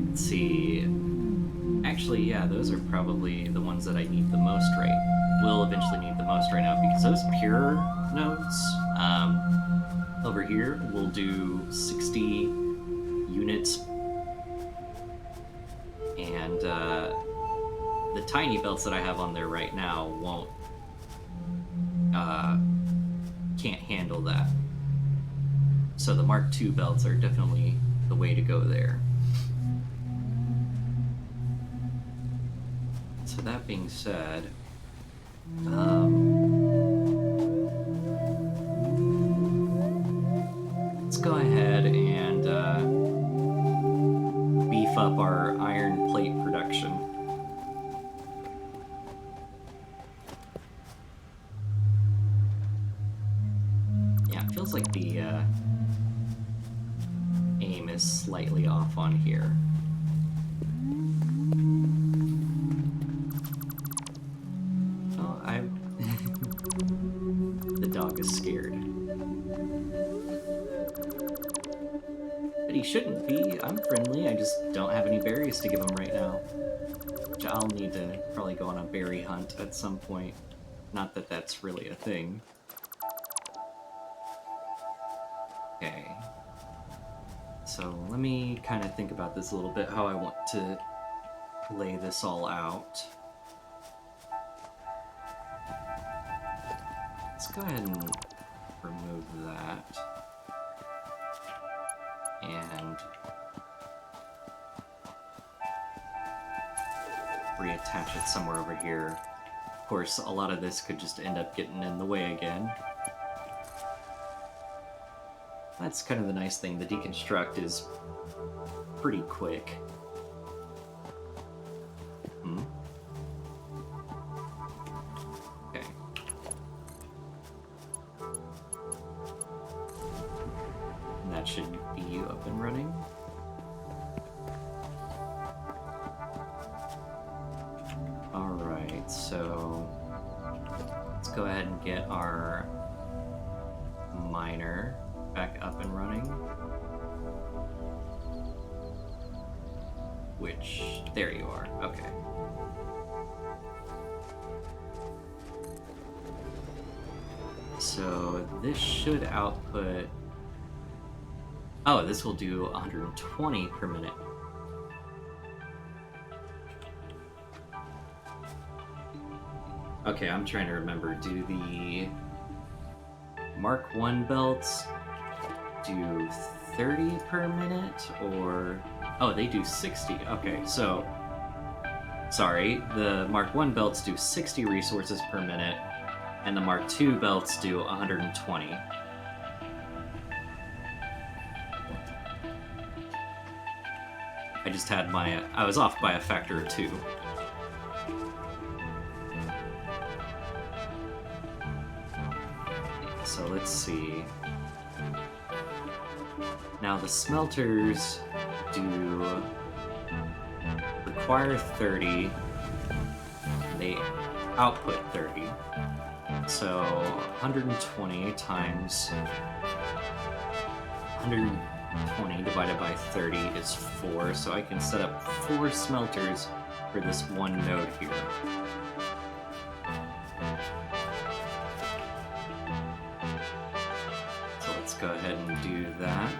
A: Let's see... Actually, yeah, those are probably the ones that I need the most will eventually need the most right now, because those pure nodes over here will do 60 units, and the tiny belts that I have on there right now won't can't handle that. So the Mark II belts are definitely the way to go there. So that being said, let's go ahead and beef up our iron plate production. Yeah, it feels like the aim is slightly off on here. The dog is scared. But he shouldn't be. I'm friendly. I just don't have any berries to give him right now. Which I'll need to probably go on a berry hunt at some point. Not that that's really a thing. Okay. So let me kind of think about this a little bit, how I want to lay this all out. Let's go ahead and remove that. And reattach it somewhere over here. Of course, a lot of this could just end up getting in the way again. That's kind of the nice thing. The deconstruct is pretty quick. Okay. And that should be up and running. Alright, so let's go ahead and get our miner back up and running. Which, there you are, okay. So this should output... Oh, this will do 120 per minute. Okay, I'm trying to remember. Do the Mark I belts do 30 per minute, or... Oh, they do 60. Okay, so... Sorry, the Mark I belts do 60 resources per minute, and the Mark II belts do 120. I just had my... I was off by a factor of 2. So let's see. Now the smelters do require 30. They output 30. So 120 times 120 divided by 30 is 4. So I can set up 4 smelters for this one node here. Go ahead and do that.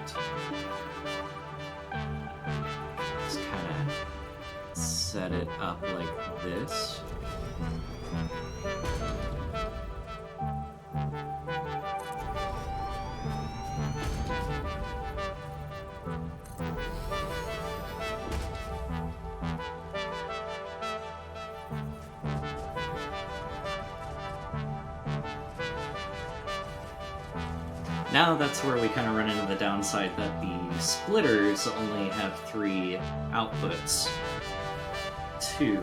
A: Just kind of set it up like this. Now that's where we kind of run into the downside that the splitters only have 3 outputs. 2.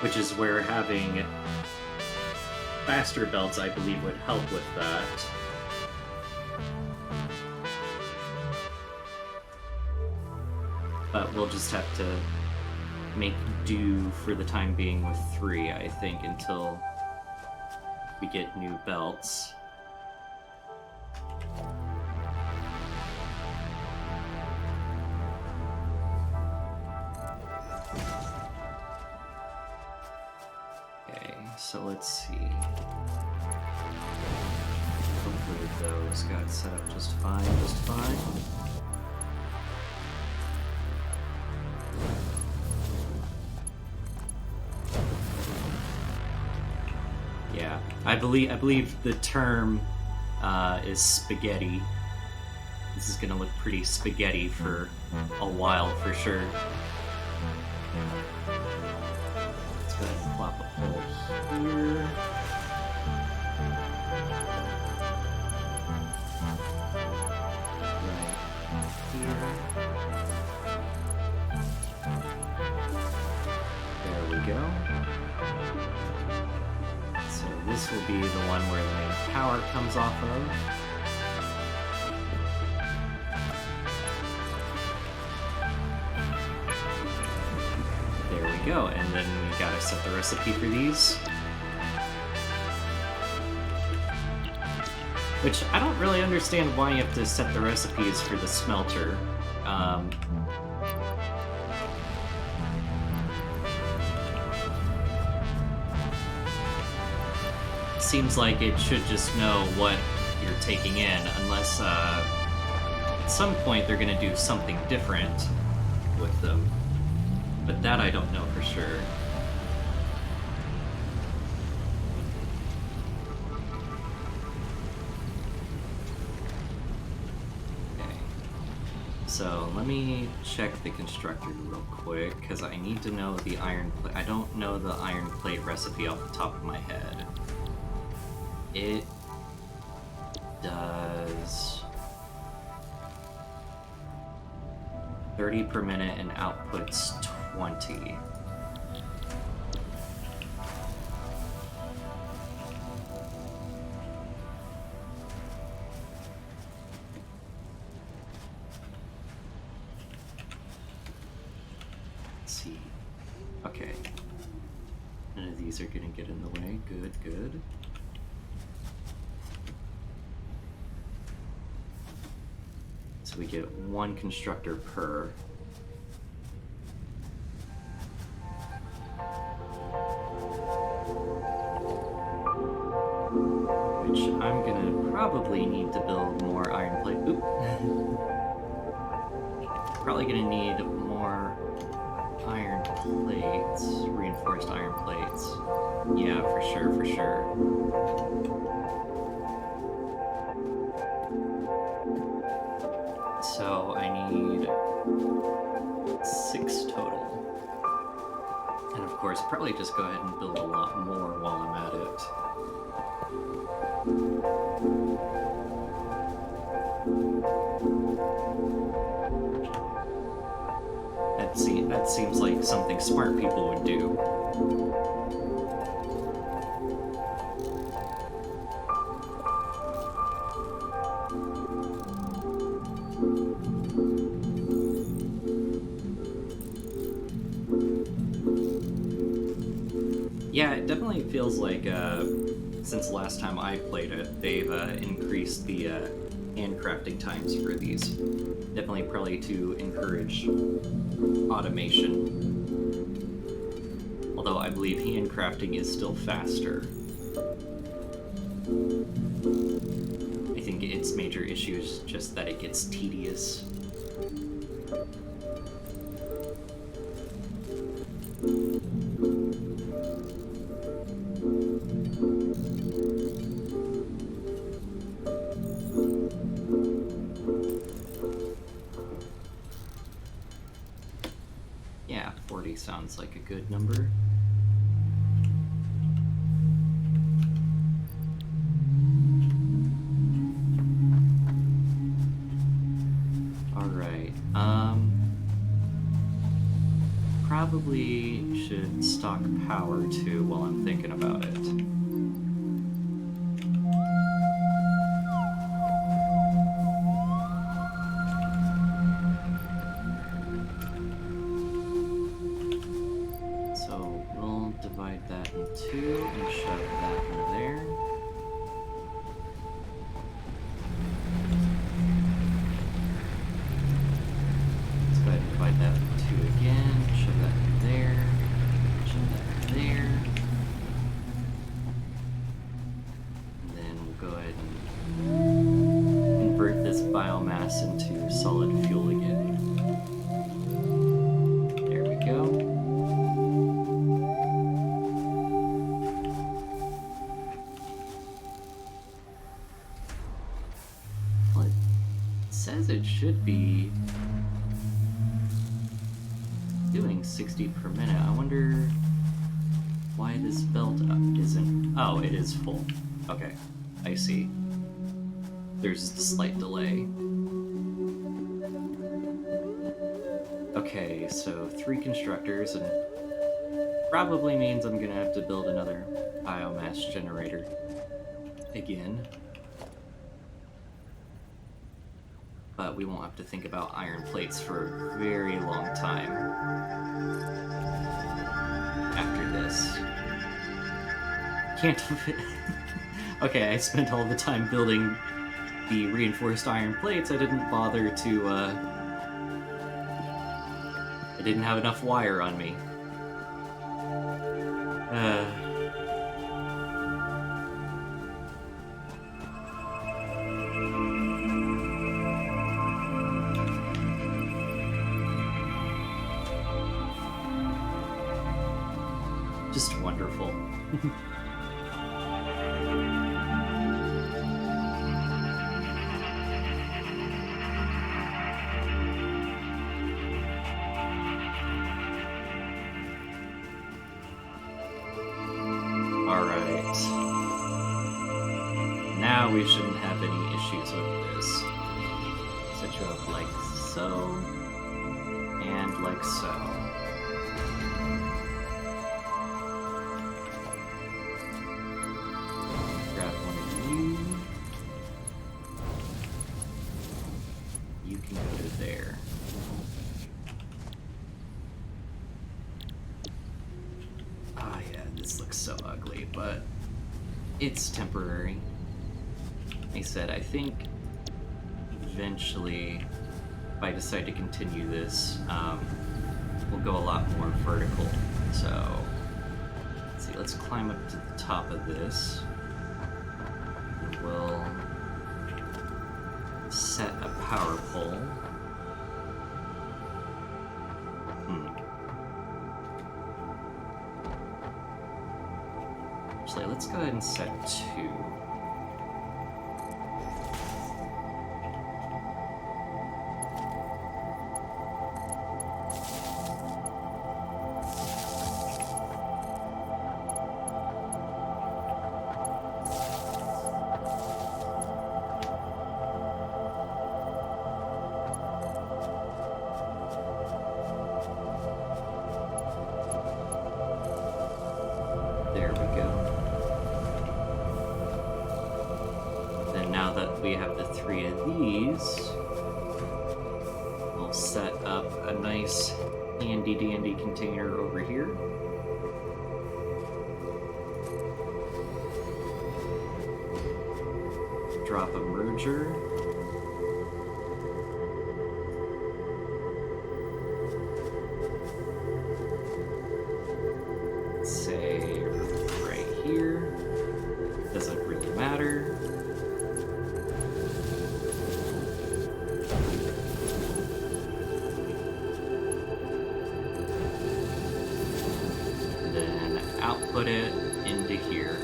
A: Which is where having faster belts, I believe, would help with that. But we'll just have to make do for the time being with 3, I think, until we get new belts. Okay, so let's see. Hopefully those got set up just fine, Yeah, I believe the term is spaghetti. This is gonna look pretty spaghetti for a while for sure. Let's go ahead and plop a hole here. There we go. So this will be the one where the main power comes off of. There we go, and then we gotta set the recipe for these. Which, I don't really understand why you have to set the recipes for the smelter. Seems like it should just know what you're taking in, unless at some point they're gonna do something different with them. But that I don't know for sure. Okay. So let me check the constructor real quick, because I need to know the iron plate. I don't know the iron plate recipe off the top of my head. It does 30 per minute and outputs 20. Let's see. Okay. None of these are gonna get in the way. Good, good. So we get 1 constructor per. Which I'm gonna probably need to build more iron plate. Oop. Probably gonna need more iron plates, reinforced iron plates. Yeah, for sure, for sure. So I need 6 total. And of course, probably just go ahead and build a lot more while I'm at it. That seems like something smart people would do. Yeah, it definitely feels like, since the last time I played it, they've increased the handcrafting times for these. Definitely probably to encourage automation. Although I believe handcrafting is still faster. I think its major issue is just that it gets tedious. Yeah, 40 sounds like a good number. probably should stock power too while I'm thinking about it. So we'll divide that in two and shove that in there. Let's go ahead and divide that in two again, shove that in there, shove that in there. And then we'll go ahead and convert this biomass into solid fuel again. There we go. Well, it says it should be doing 60 per minute. I wonder why this belt isn't... Oh, it is full. Okay, I see. There's a slight delay. Okay, so 3 constructors, and probably means I'm gonna have to build another biomass generator again. But we won't have to think about iron plates for a very long time after this. Can't... Okay, I spent all the time building the reinforced iron plates. I didn't bother to, I didn't have enough wire on me. Just wonderful. Alright. Now we shouldn't have any issues with this. Set you up like so, and like so. Grab one of you. You can go to there. Ah, yeah, this looks so ugly, but it's temporary. Like I said, I think eventually, if I decide to continue this, we'll go a lot more vertical. So, let's see, let's climb up to the top of this. And we'll set a power pole. Actually, let's go ahead and set 2. There we go. Then now that we have the 3 of these, we'll set up a nice handy dandy container over here. Drop a merger. Say right here. Doesn't really matter. Then output it into here.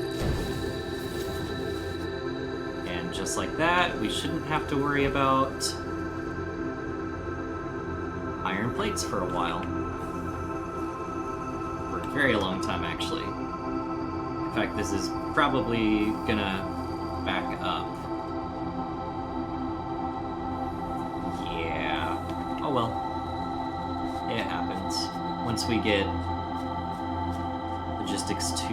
A: And just like that, we shouldn't have to worry about iron plates for a while. For a very long time, actually. In fact, this is probably gonna back up. Yeah. Oh well. It happens. once we get logistics 2.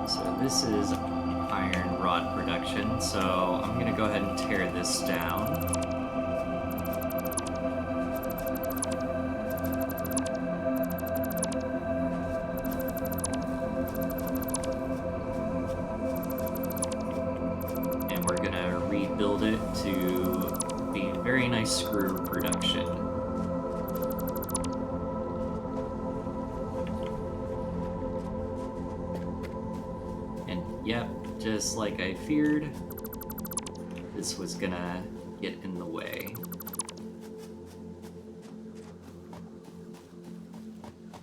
A: So this is iron rod production, so I'm gonna go ahead and tear this down. And we're gonna rebuild it to be very nice screw production. And yep, just like I feared, this was gonna get in the way.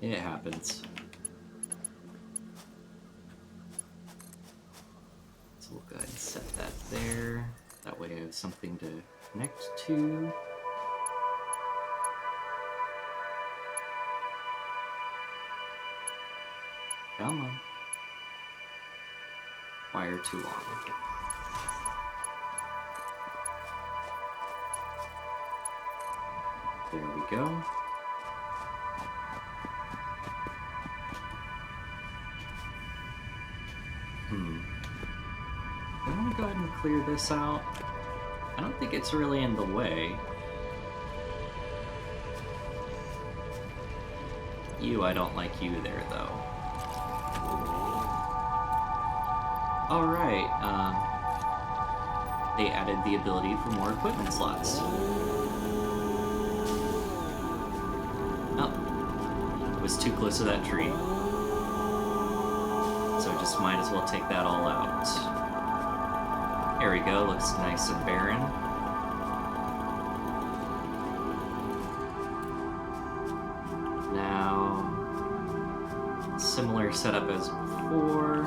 A: It happens. So we'll go ahead and set that there. That way I have something to connect to. Come on. Wire too long. There we go. I want to go ahead and clear this out. I don't think it's really in the way. I don't like you there, though. Alright, they added the ability for more equipment slots. Oh, it was too close to that tree. So I just might as well take that all out. There we go, looks nice and barren. Now, similar setup as before,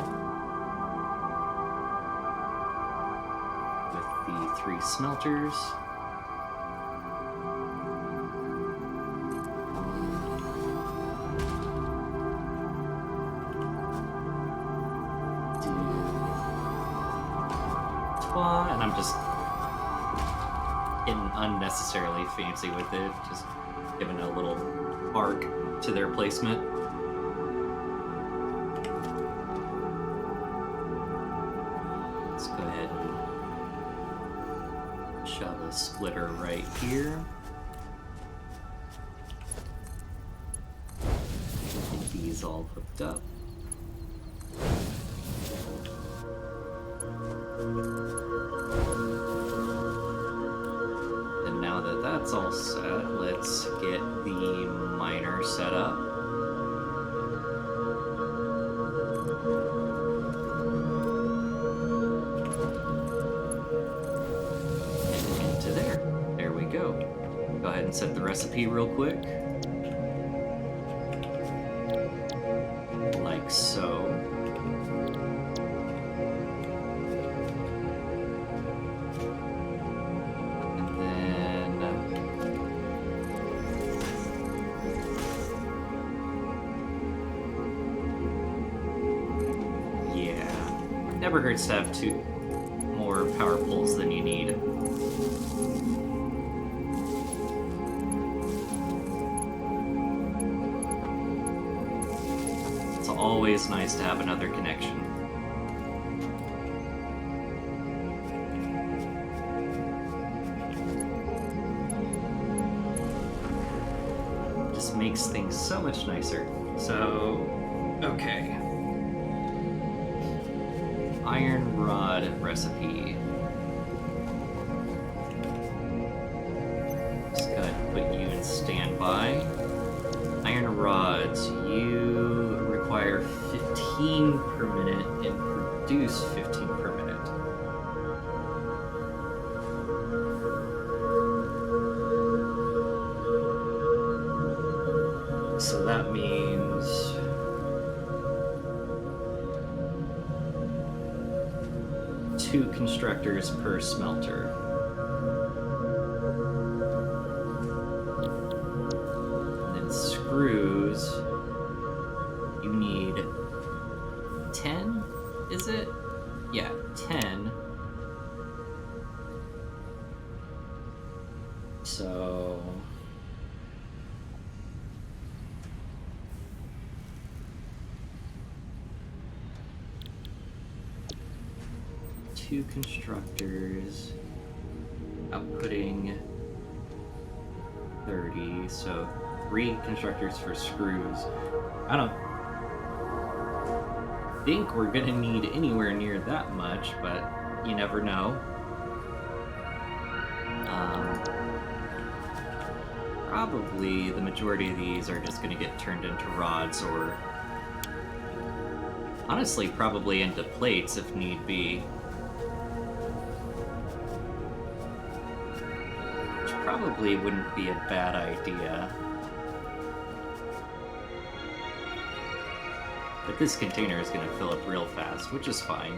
A: with the 3 smelters. And I'm just getting unnecessarily fancy with it, just giving a little arc to their placement. Let's go ahead and shove a splitter right here. Get these all hooked up. And now that that's all set, let's get the miner set up. And into there. There we go. Go ahead and set the recipe real quick. Like so. Never hurts to have 2 more power poles than you need. It's always nice to have another connection. Just makes things so much nicer. So, okay. Iron rod recipe. Just go ahead and put you in standby. Iron rods, you require 15 per minute and produce 15 per minute. So that means 2 constructors per smelter. And then screws, you need 10, is it? Yeah, 10. 2 constructors, outputting 30, so 3 constructors for screws. I don't think we're gonna need anywhere near that much, but you never know. Probably the majority of these are just gonna get turned into rods, or honestly probably into plates if need be. Which probably wouldn't be a bad idea. But this container is going to fill up real fast, which is fine.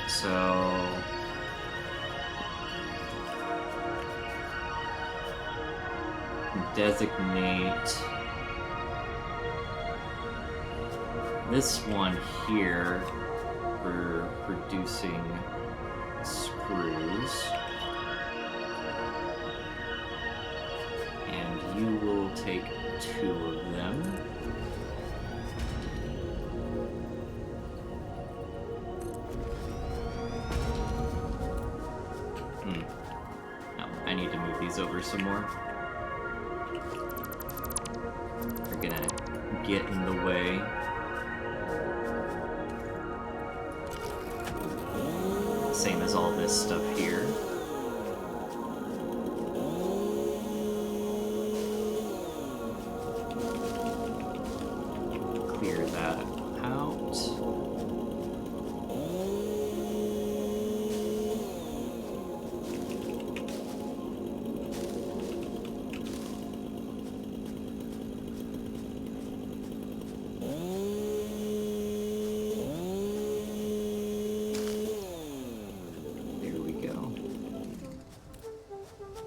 A: So... designate this one here for producing screws. And you will take 2 of them. No, I need to move these over some more. They're gonna get in the way. Same as all this stuff here. Clear that out.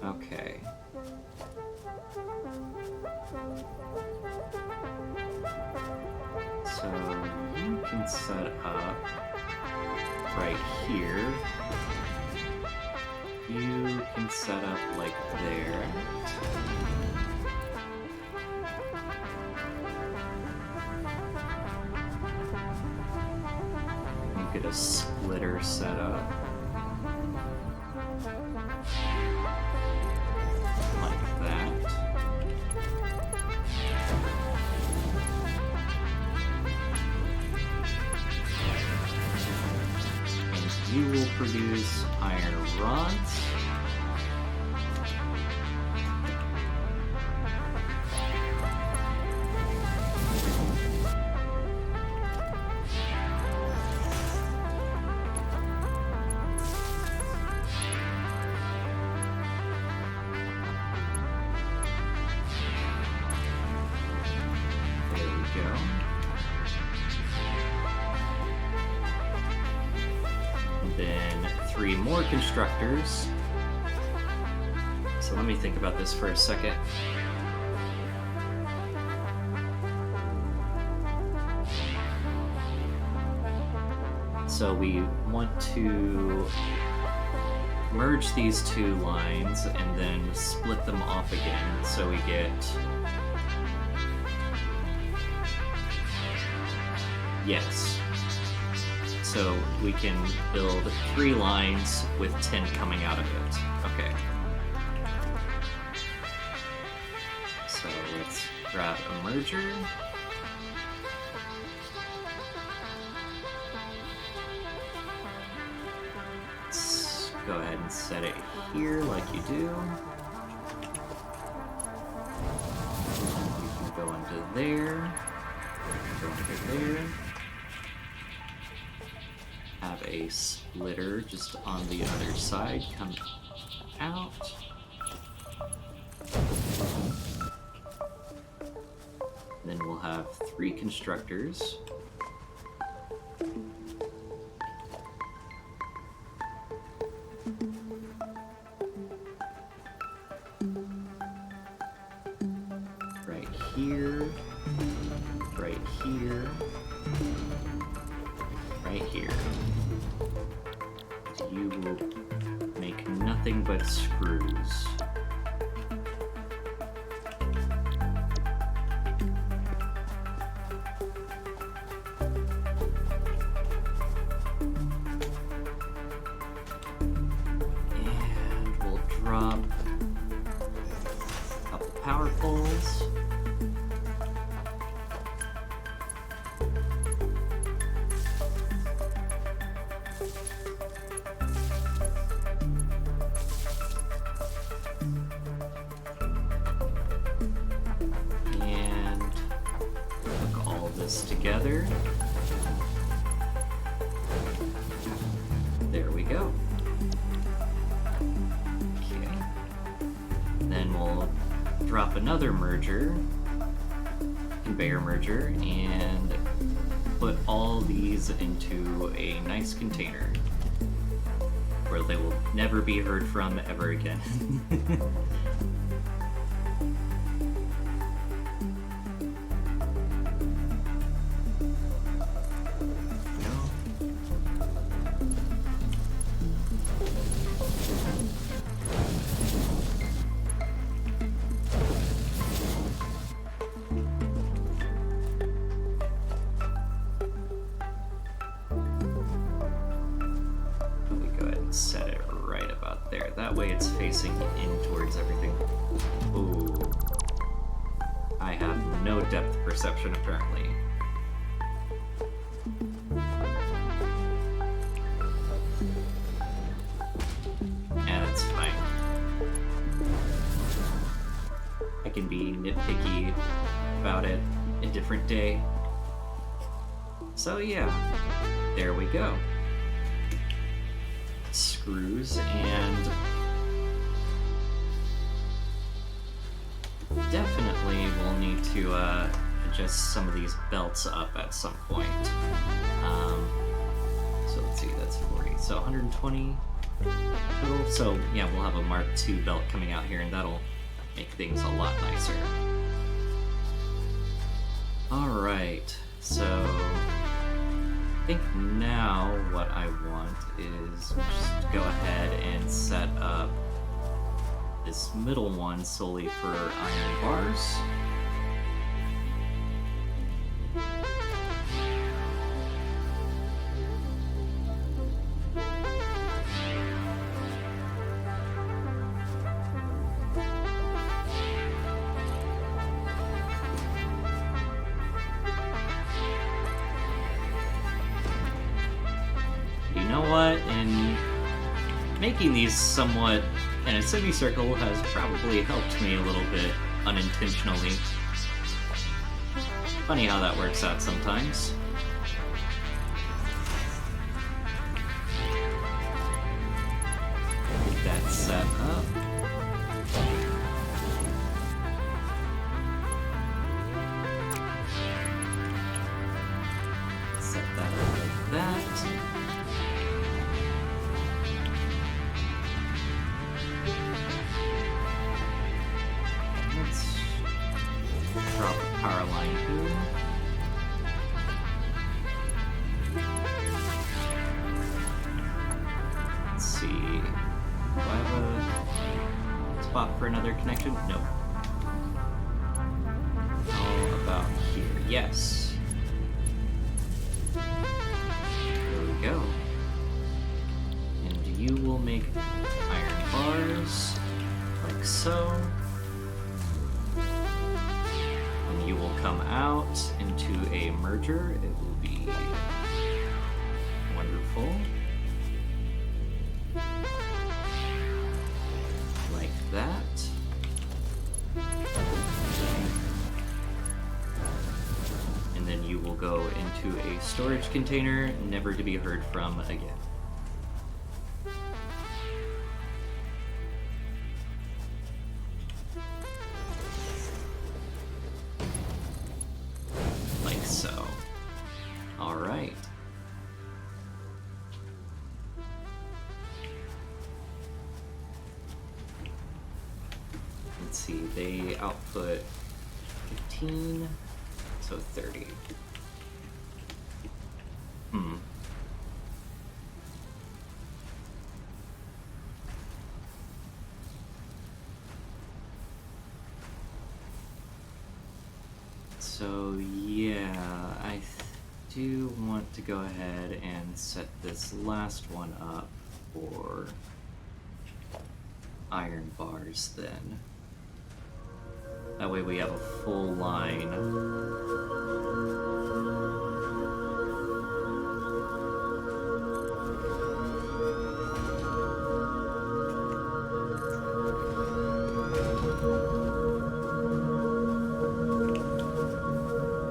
A: Okay. So you can set up right here. You can set up like there. You get a splitter set up. You will produce iron rods. There we go. Then 3 more constructors. So let me think about this for a second. So we want to merge these 2 lines and then split them off again, so we get... Yes. So we can build 3 lines with 10 coming out of it. Okay. So let's grab a merger. Let's go ahead and set it here like you do. You can go into there. Go into there. Have a splitter just on the other side come out. Then we'll have 3 constructors. Right here, right here, right here. You will make nothing but screws. this together. There we go. Okay. Then we'll drop another merger, conveyor merger, and put all these into a nice container where they will never be heard from ever again. Set it right about there. That way it's facing in towards everything. Ooh. I have no depth perception apparently. And it's fine. I can be nitpicky about it a different day. So yeah, there we go. Screws, and definitely we'll need to adjust some of these belts up at some point. So let's see, that's 40. So 120 total. So yeah, we'll have a Mark II belt coming out here, and that'll make things a lot nicer. Alright, so I think now what I want is just go ahead and set up this middle one solely for iron bars. And making these somewhat in a semicircle has probably helped me a little bit unintentionally. Funny how that works out sometimes. Get that set up. Set that up like that. Drop a power line here. Let's see. Do I have a spot for another connection? Nope. How about here? Yes. There we go. And you will make iron bars, like so. You will come out into a merger. It will be wonderful. Like that. And then you will go into a storage container, never to be heard from again. Alright. Let's see, they output 15, so 30. So yeah, I do want to go ahead and set this last one up for iron bars then. That way we have a full line.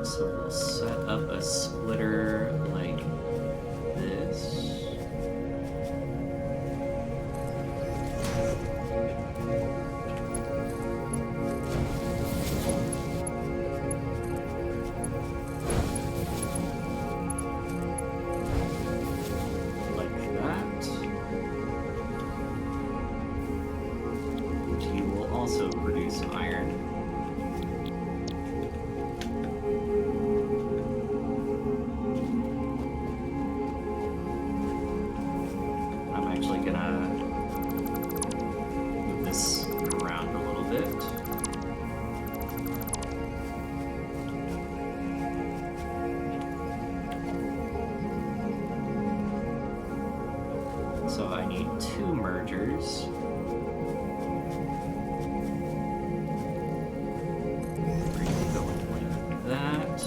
A: So we'll set up 2 mergers. We're gonna go in like that.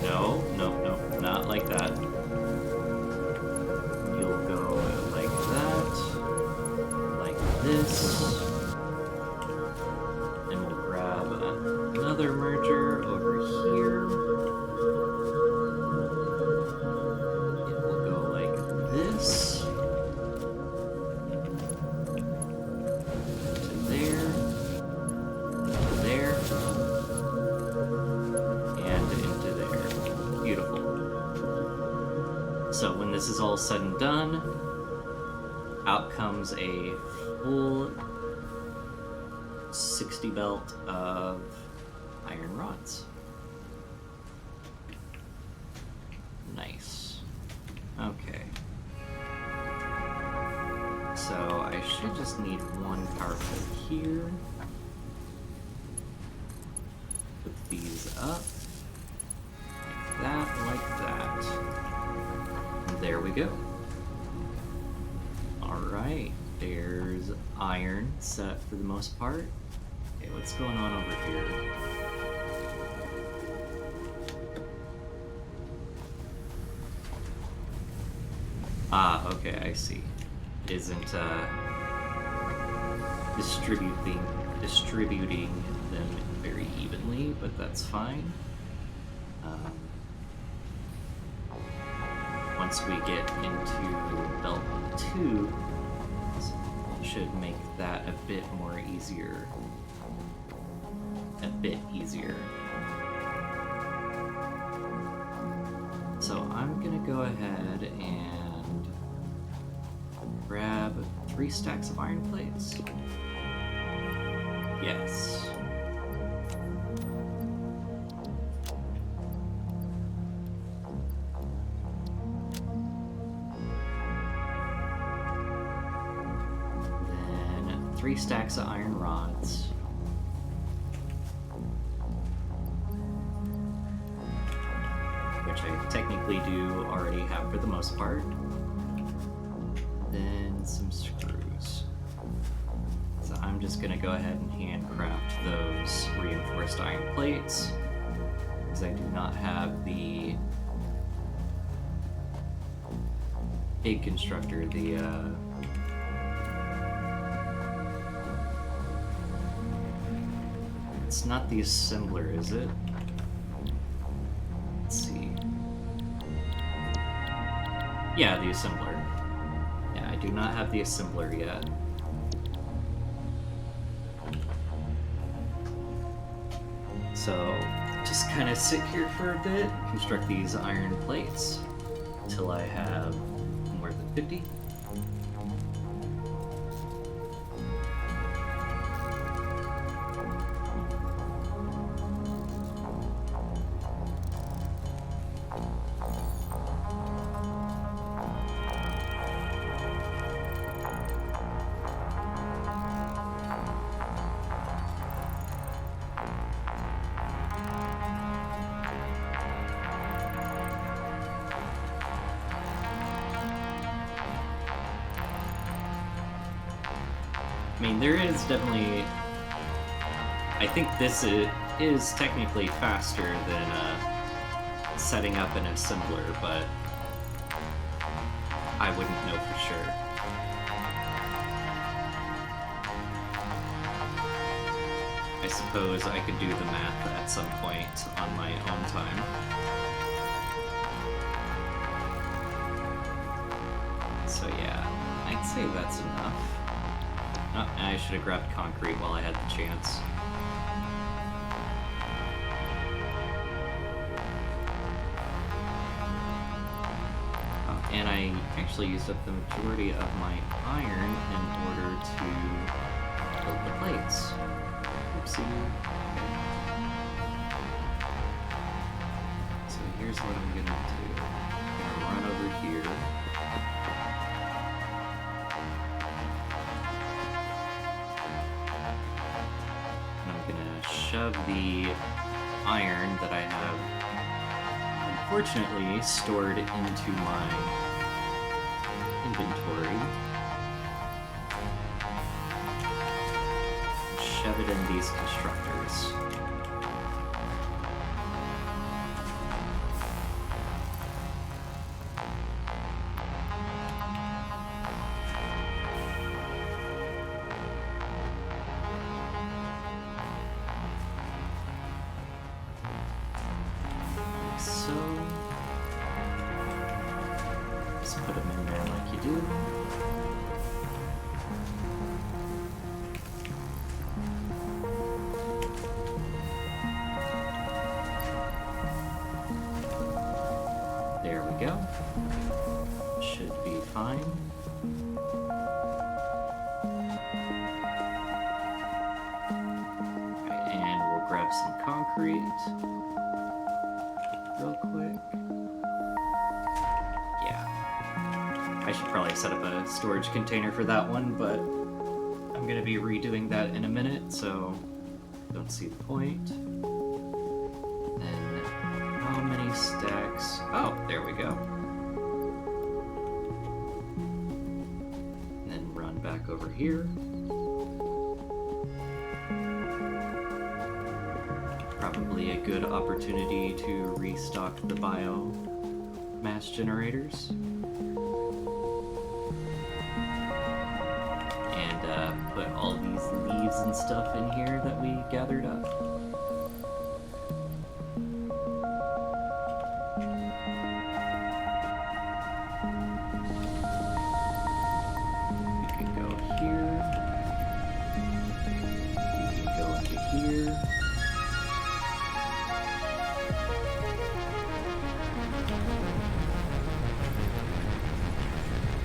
A: No, not like that. You'll go like that, like this. And we'll grab another merger over here. It will go like this. To there. To there. And into there. Beautiful. So when this is all said and done, out comes a full 60 belt of iron rods. Nice. Okay. So I should just need one power pole here. Put these up. Like that. And there we go. Alright, there's iron set for the most part. Okay, what's going on over here? Ah, okay, I see. Isn't distributing them very evenly, but that's fine. Once we get into belt 2, should make that a bit more easier. A bit easier. So I'm gonna go ahead and grab 3 stacks of iron plates. Yes. Then 3 stacks of iron rods. Which I technically do already have for the most part. Then some screws. So I'm just gonna go ahead and handcraft those reinforced iron plates, because I do not have the big constructor, it's not the assembler, is it? Let's see. Yeah, the assembler. Yeah, I do not have the assembler yet. So, just kind of sit here for a bit, construct these iron plates, until I have more than 50. I mean, there is definitely... I think this is technically faster than setting up an assembler, but I wouldn't know for sure. I suppose I could do the math at some point on my own time. So yeah, I'd say that's enough. Oh, and I should have grabbed concrete while I had the chance. Oh, and I actually used up the majority of my iron in order to build the plates. Oopsie. So here's what I'm gonna do. I'm gonna run over here. Shove the iron that I have unfortunately stored into my inventory. Shove it in these constructors. Put them in there like you do. There we go. Should be fine. Right, and we'll grab some concrete real quick. I should probably set up a storage container for that one, but I'm going to be redoing that in a minute, so don't see the point. Then, how many stacks? Oh, there we go. And then run back over here. Probably a good opportunity to restock the biomass generators. Put all these leaves and stuff in here that we gathered up. We can go here. We can go into here.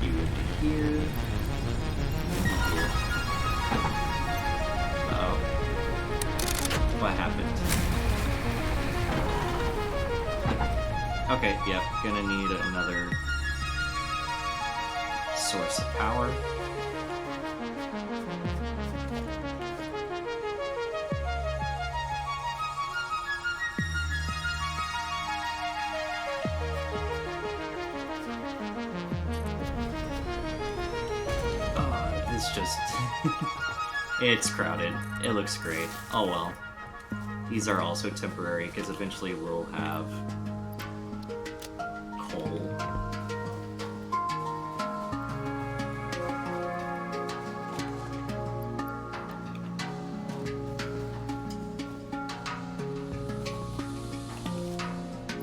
A: You into here. What happened? Okay, yep, gonna need another source of power. Oh, it's just... it's crowded. It looks great. Oh well. These are also temporary, because eventually we'll have coal.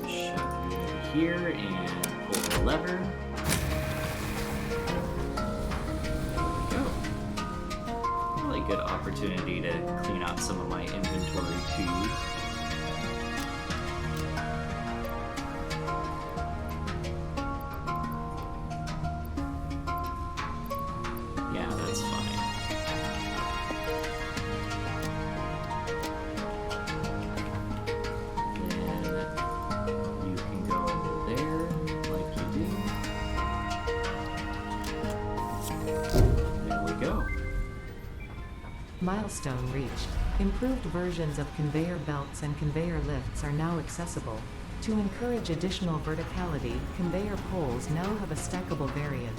A: Shove it in here and pull the lever. Good opportunity to clean out some of my inventory too. Yeah, that's fine. Then you can go over there like you do. There we go.
B: Milestone reached. Improved versions of conveyor belts and conveyor lifts are now accessible. To encourage additional verticality, conveyor poles now have a stackable variant.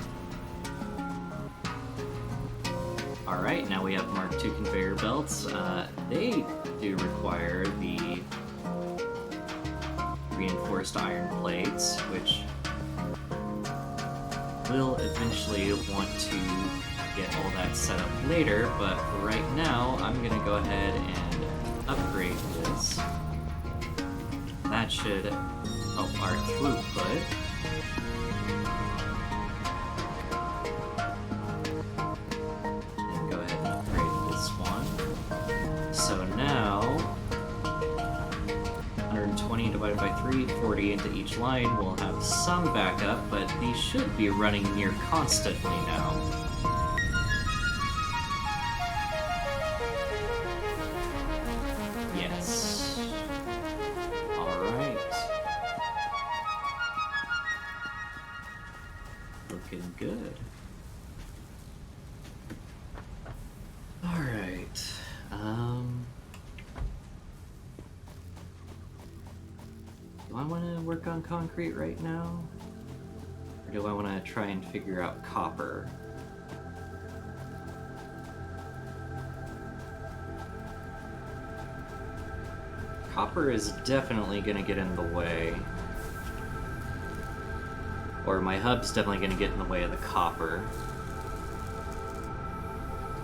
A: Alright, now we have Mark II conveyor belts. They do require the reinforced iron plates, which we'll eventually want to get all that set up later, but for right now, I'm gonna go ahead and upgrade this. That should help our throughput. And go ahead and upgrade this one. So now, 120 divided by 3, 40 into each line. We'll have some backup, but these should be running near constantly now. Yes. Alright. Looking good. Alright. Do I want to work on concrete right now? Or do I want to try and figure out copper? Copper is definitely going to get in the way. Or my hub's definitely going to get in the way of the copper.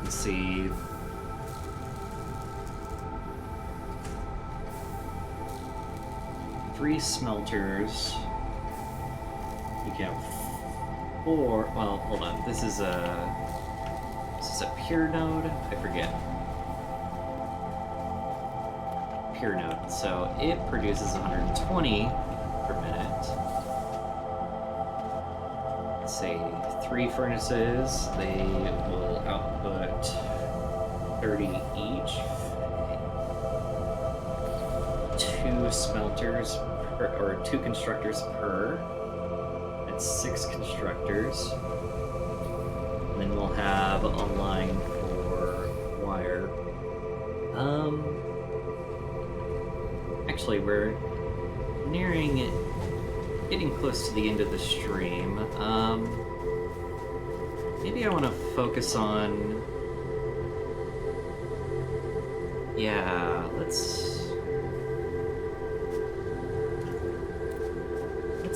A: Let's see. Three smelters. You can have 4. Well, hold on. This is a pure node? I forget. Pure node. So it produces 120 per minute. Let's say 3 furnaces. They will output 30 each. 2 smelters or 2 constructors per. That's 6 constructors. And then we'll have a line for wire. Actually, we're nearing it, getting close to the end of the stream. Maybe I want to focus on. Yeah, let's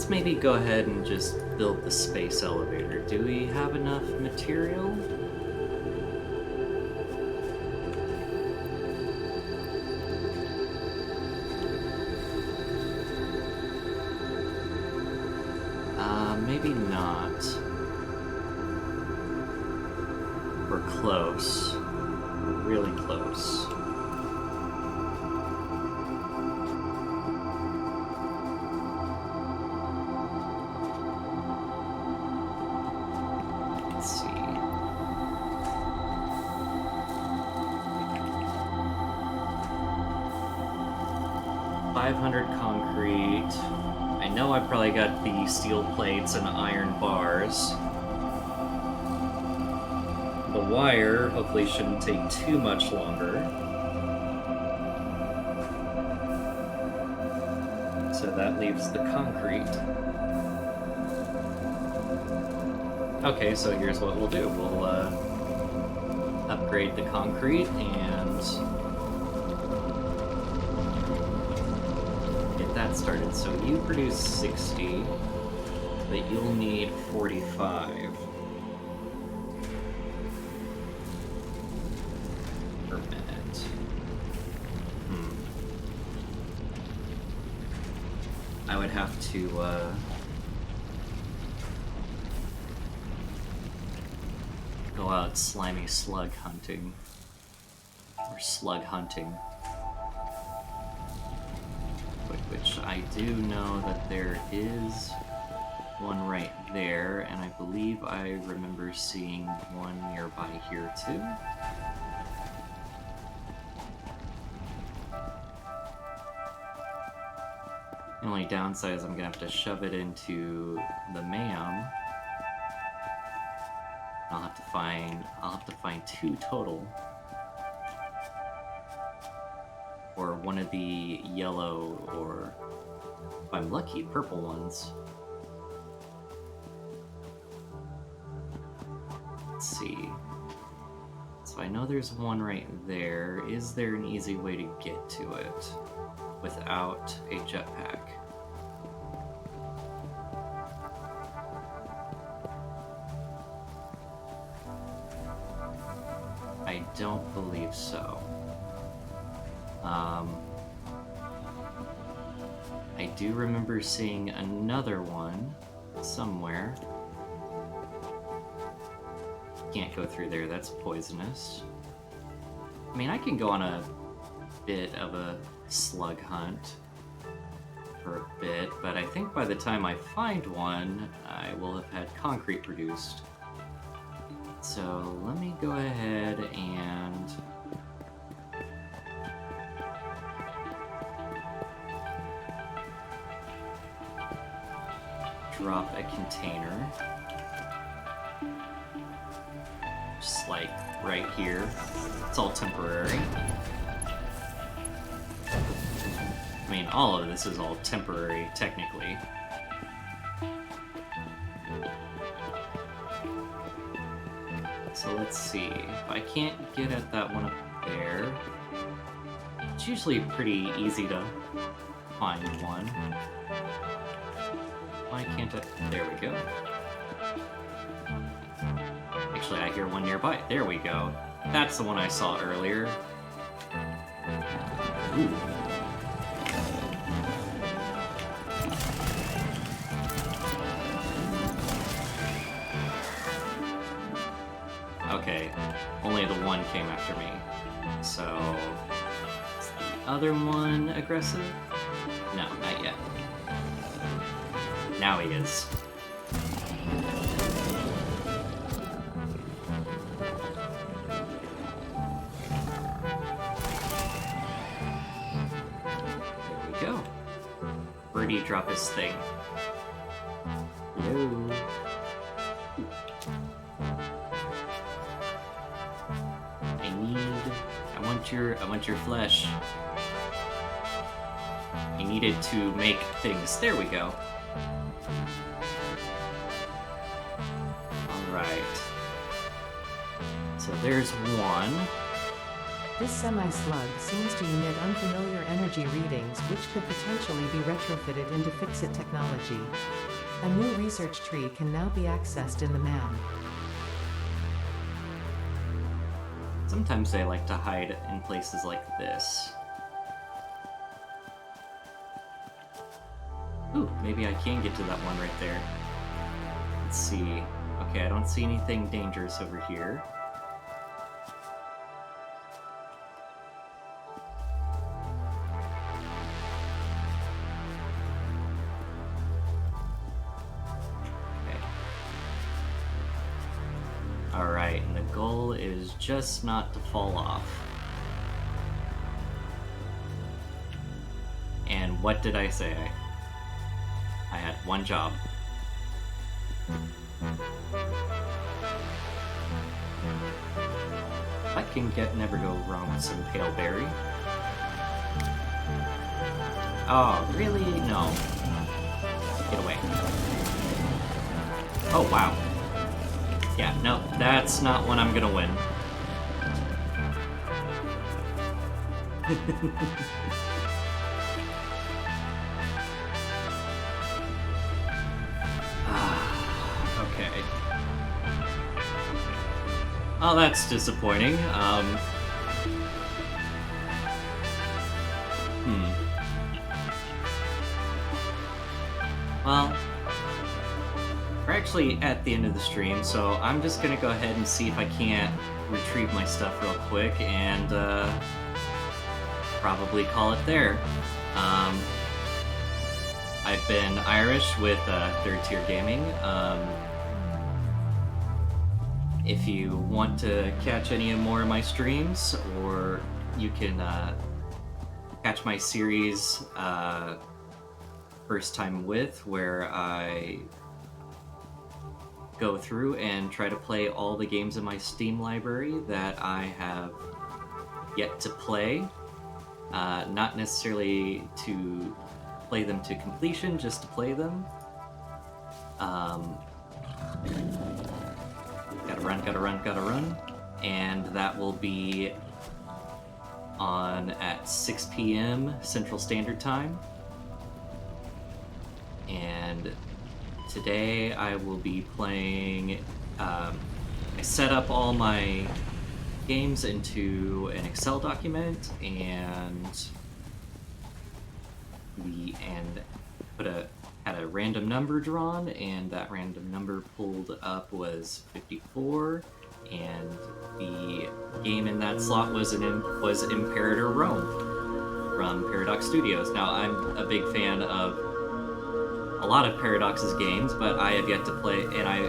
A: maybe go ahead and just build the space elevator. Do we have enough material? Maybe not. We're close. We're really close. Let's see. $500 concrete. I know I probably got the steel plates and iron bars. The wire hopefully shouldn't take too much longer. So that leaves the concrete. Okay, so here's what we'll do. We'll upgrade the concrete and get that started. So you produce 60, but you'll need 45 per minute. I would have to go out slimy slug hunting. Or slug hunting. Which I do know that there is one right there, and I believe I remember seeing one nearby here too. The only downside is I'm gonna have to shove it into the MAM. I'll have to find 2 total. Or one of the yellow, or if I'm lucky, purple ones. Let's see. So I know there's one right there. Is there an easy way to get to it without a jetpack? I don't believe so. I do remember seeing another one somewhere. Can't go through there, that's poisonous. I mean, I can go on a bit of a slug hunt for a bit, but I think by the time I find one, I will have had concrete produced. So let me go ahead and drop a container, just like right here. It's all temporary. I mean, all of this is all temporary, technically. So let's see. If I can't get at that one up there, it's usually pretty easy to find one. Why can't I? There we go. Actually, I hear one nearby. There we go. That's the one I saw earlier. Ooh. Okay, only the one came after me. So, is the other one aggressive? No, not yet. Now he is. There we go. Birdie drop his thing. Hello. I want your flesh. I needed to make things. There we go. Alright. So there's one.
B: This semi-slug seems to emit unfamiliar energy readings which could potentially be retrofitted into fix-it technology. A new research tree can now be accessed in the mound.
A: Sometimes they like to hide in places like this. Ooh, maybe I can get to that one right there. Let's see. Okay, I don't see anything dangerous over here. Alright, and the goal is just not to fall off. And what did I say? I had one job. I can never go wrong with some pale berry. Oh, really? No. Get away. Oh, wow. Yeah, no, that's not one I'm gonna win. Okay. Oh, that's disappointing. Well, we're actually at the end of the stream, so I'm just gonna go ahead and see if I can't retrieve my stuff real quick and probably call it there. I've been Irish with Third Tier Gaming. If you want to catch any more of my streams, or you can catch my series First Time With, where I go through and try to play all the games in my Steam library that I have yet to play. Not necessarily to play them to completion, just to play them. Gotta run. And that will be on at 6 p.m. Central Standard Time. And today I will be playing, I set up all my games into an Excel document and had a random number drawn, and that random number pulled up was 54, and the game in that slot was Imperator Rome from Paradox Studios. Now, I'm a big fan of a lot of Paradox's games, but I have yet to play, and I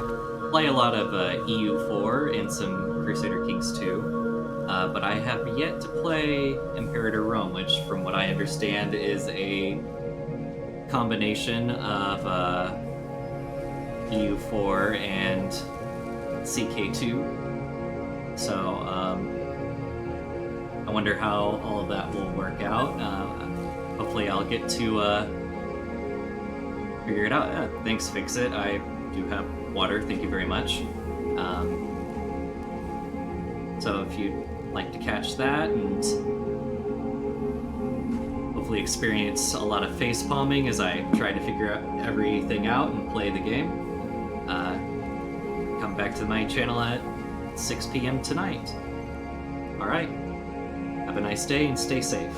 A: play a lot of EU4 and some Crusader Kings 2, but I have yet to play Imperator Rome, which, from what I understand, is a combination of EU4 and CK2. So I wonder how all of that will work out. hopefully I'll get to figure it out. Yeah, thanks, Fix-It. I do have water, thank you very much. So if you'd like to catch that and hopefully experience a lot of face palming as I try to figure out everything out and play the game, come back to my channel at 6 p.m. tonight. Alright, have a nice day and stay safe.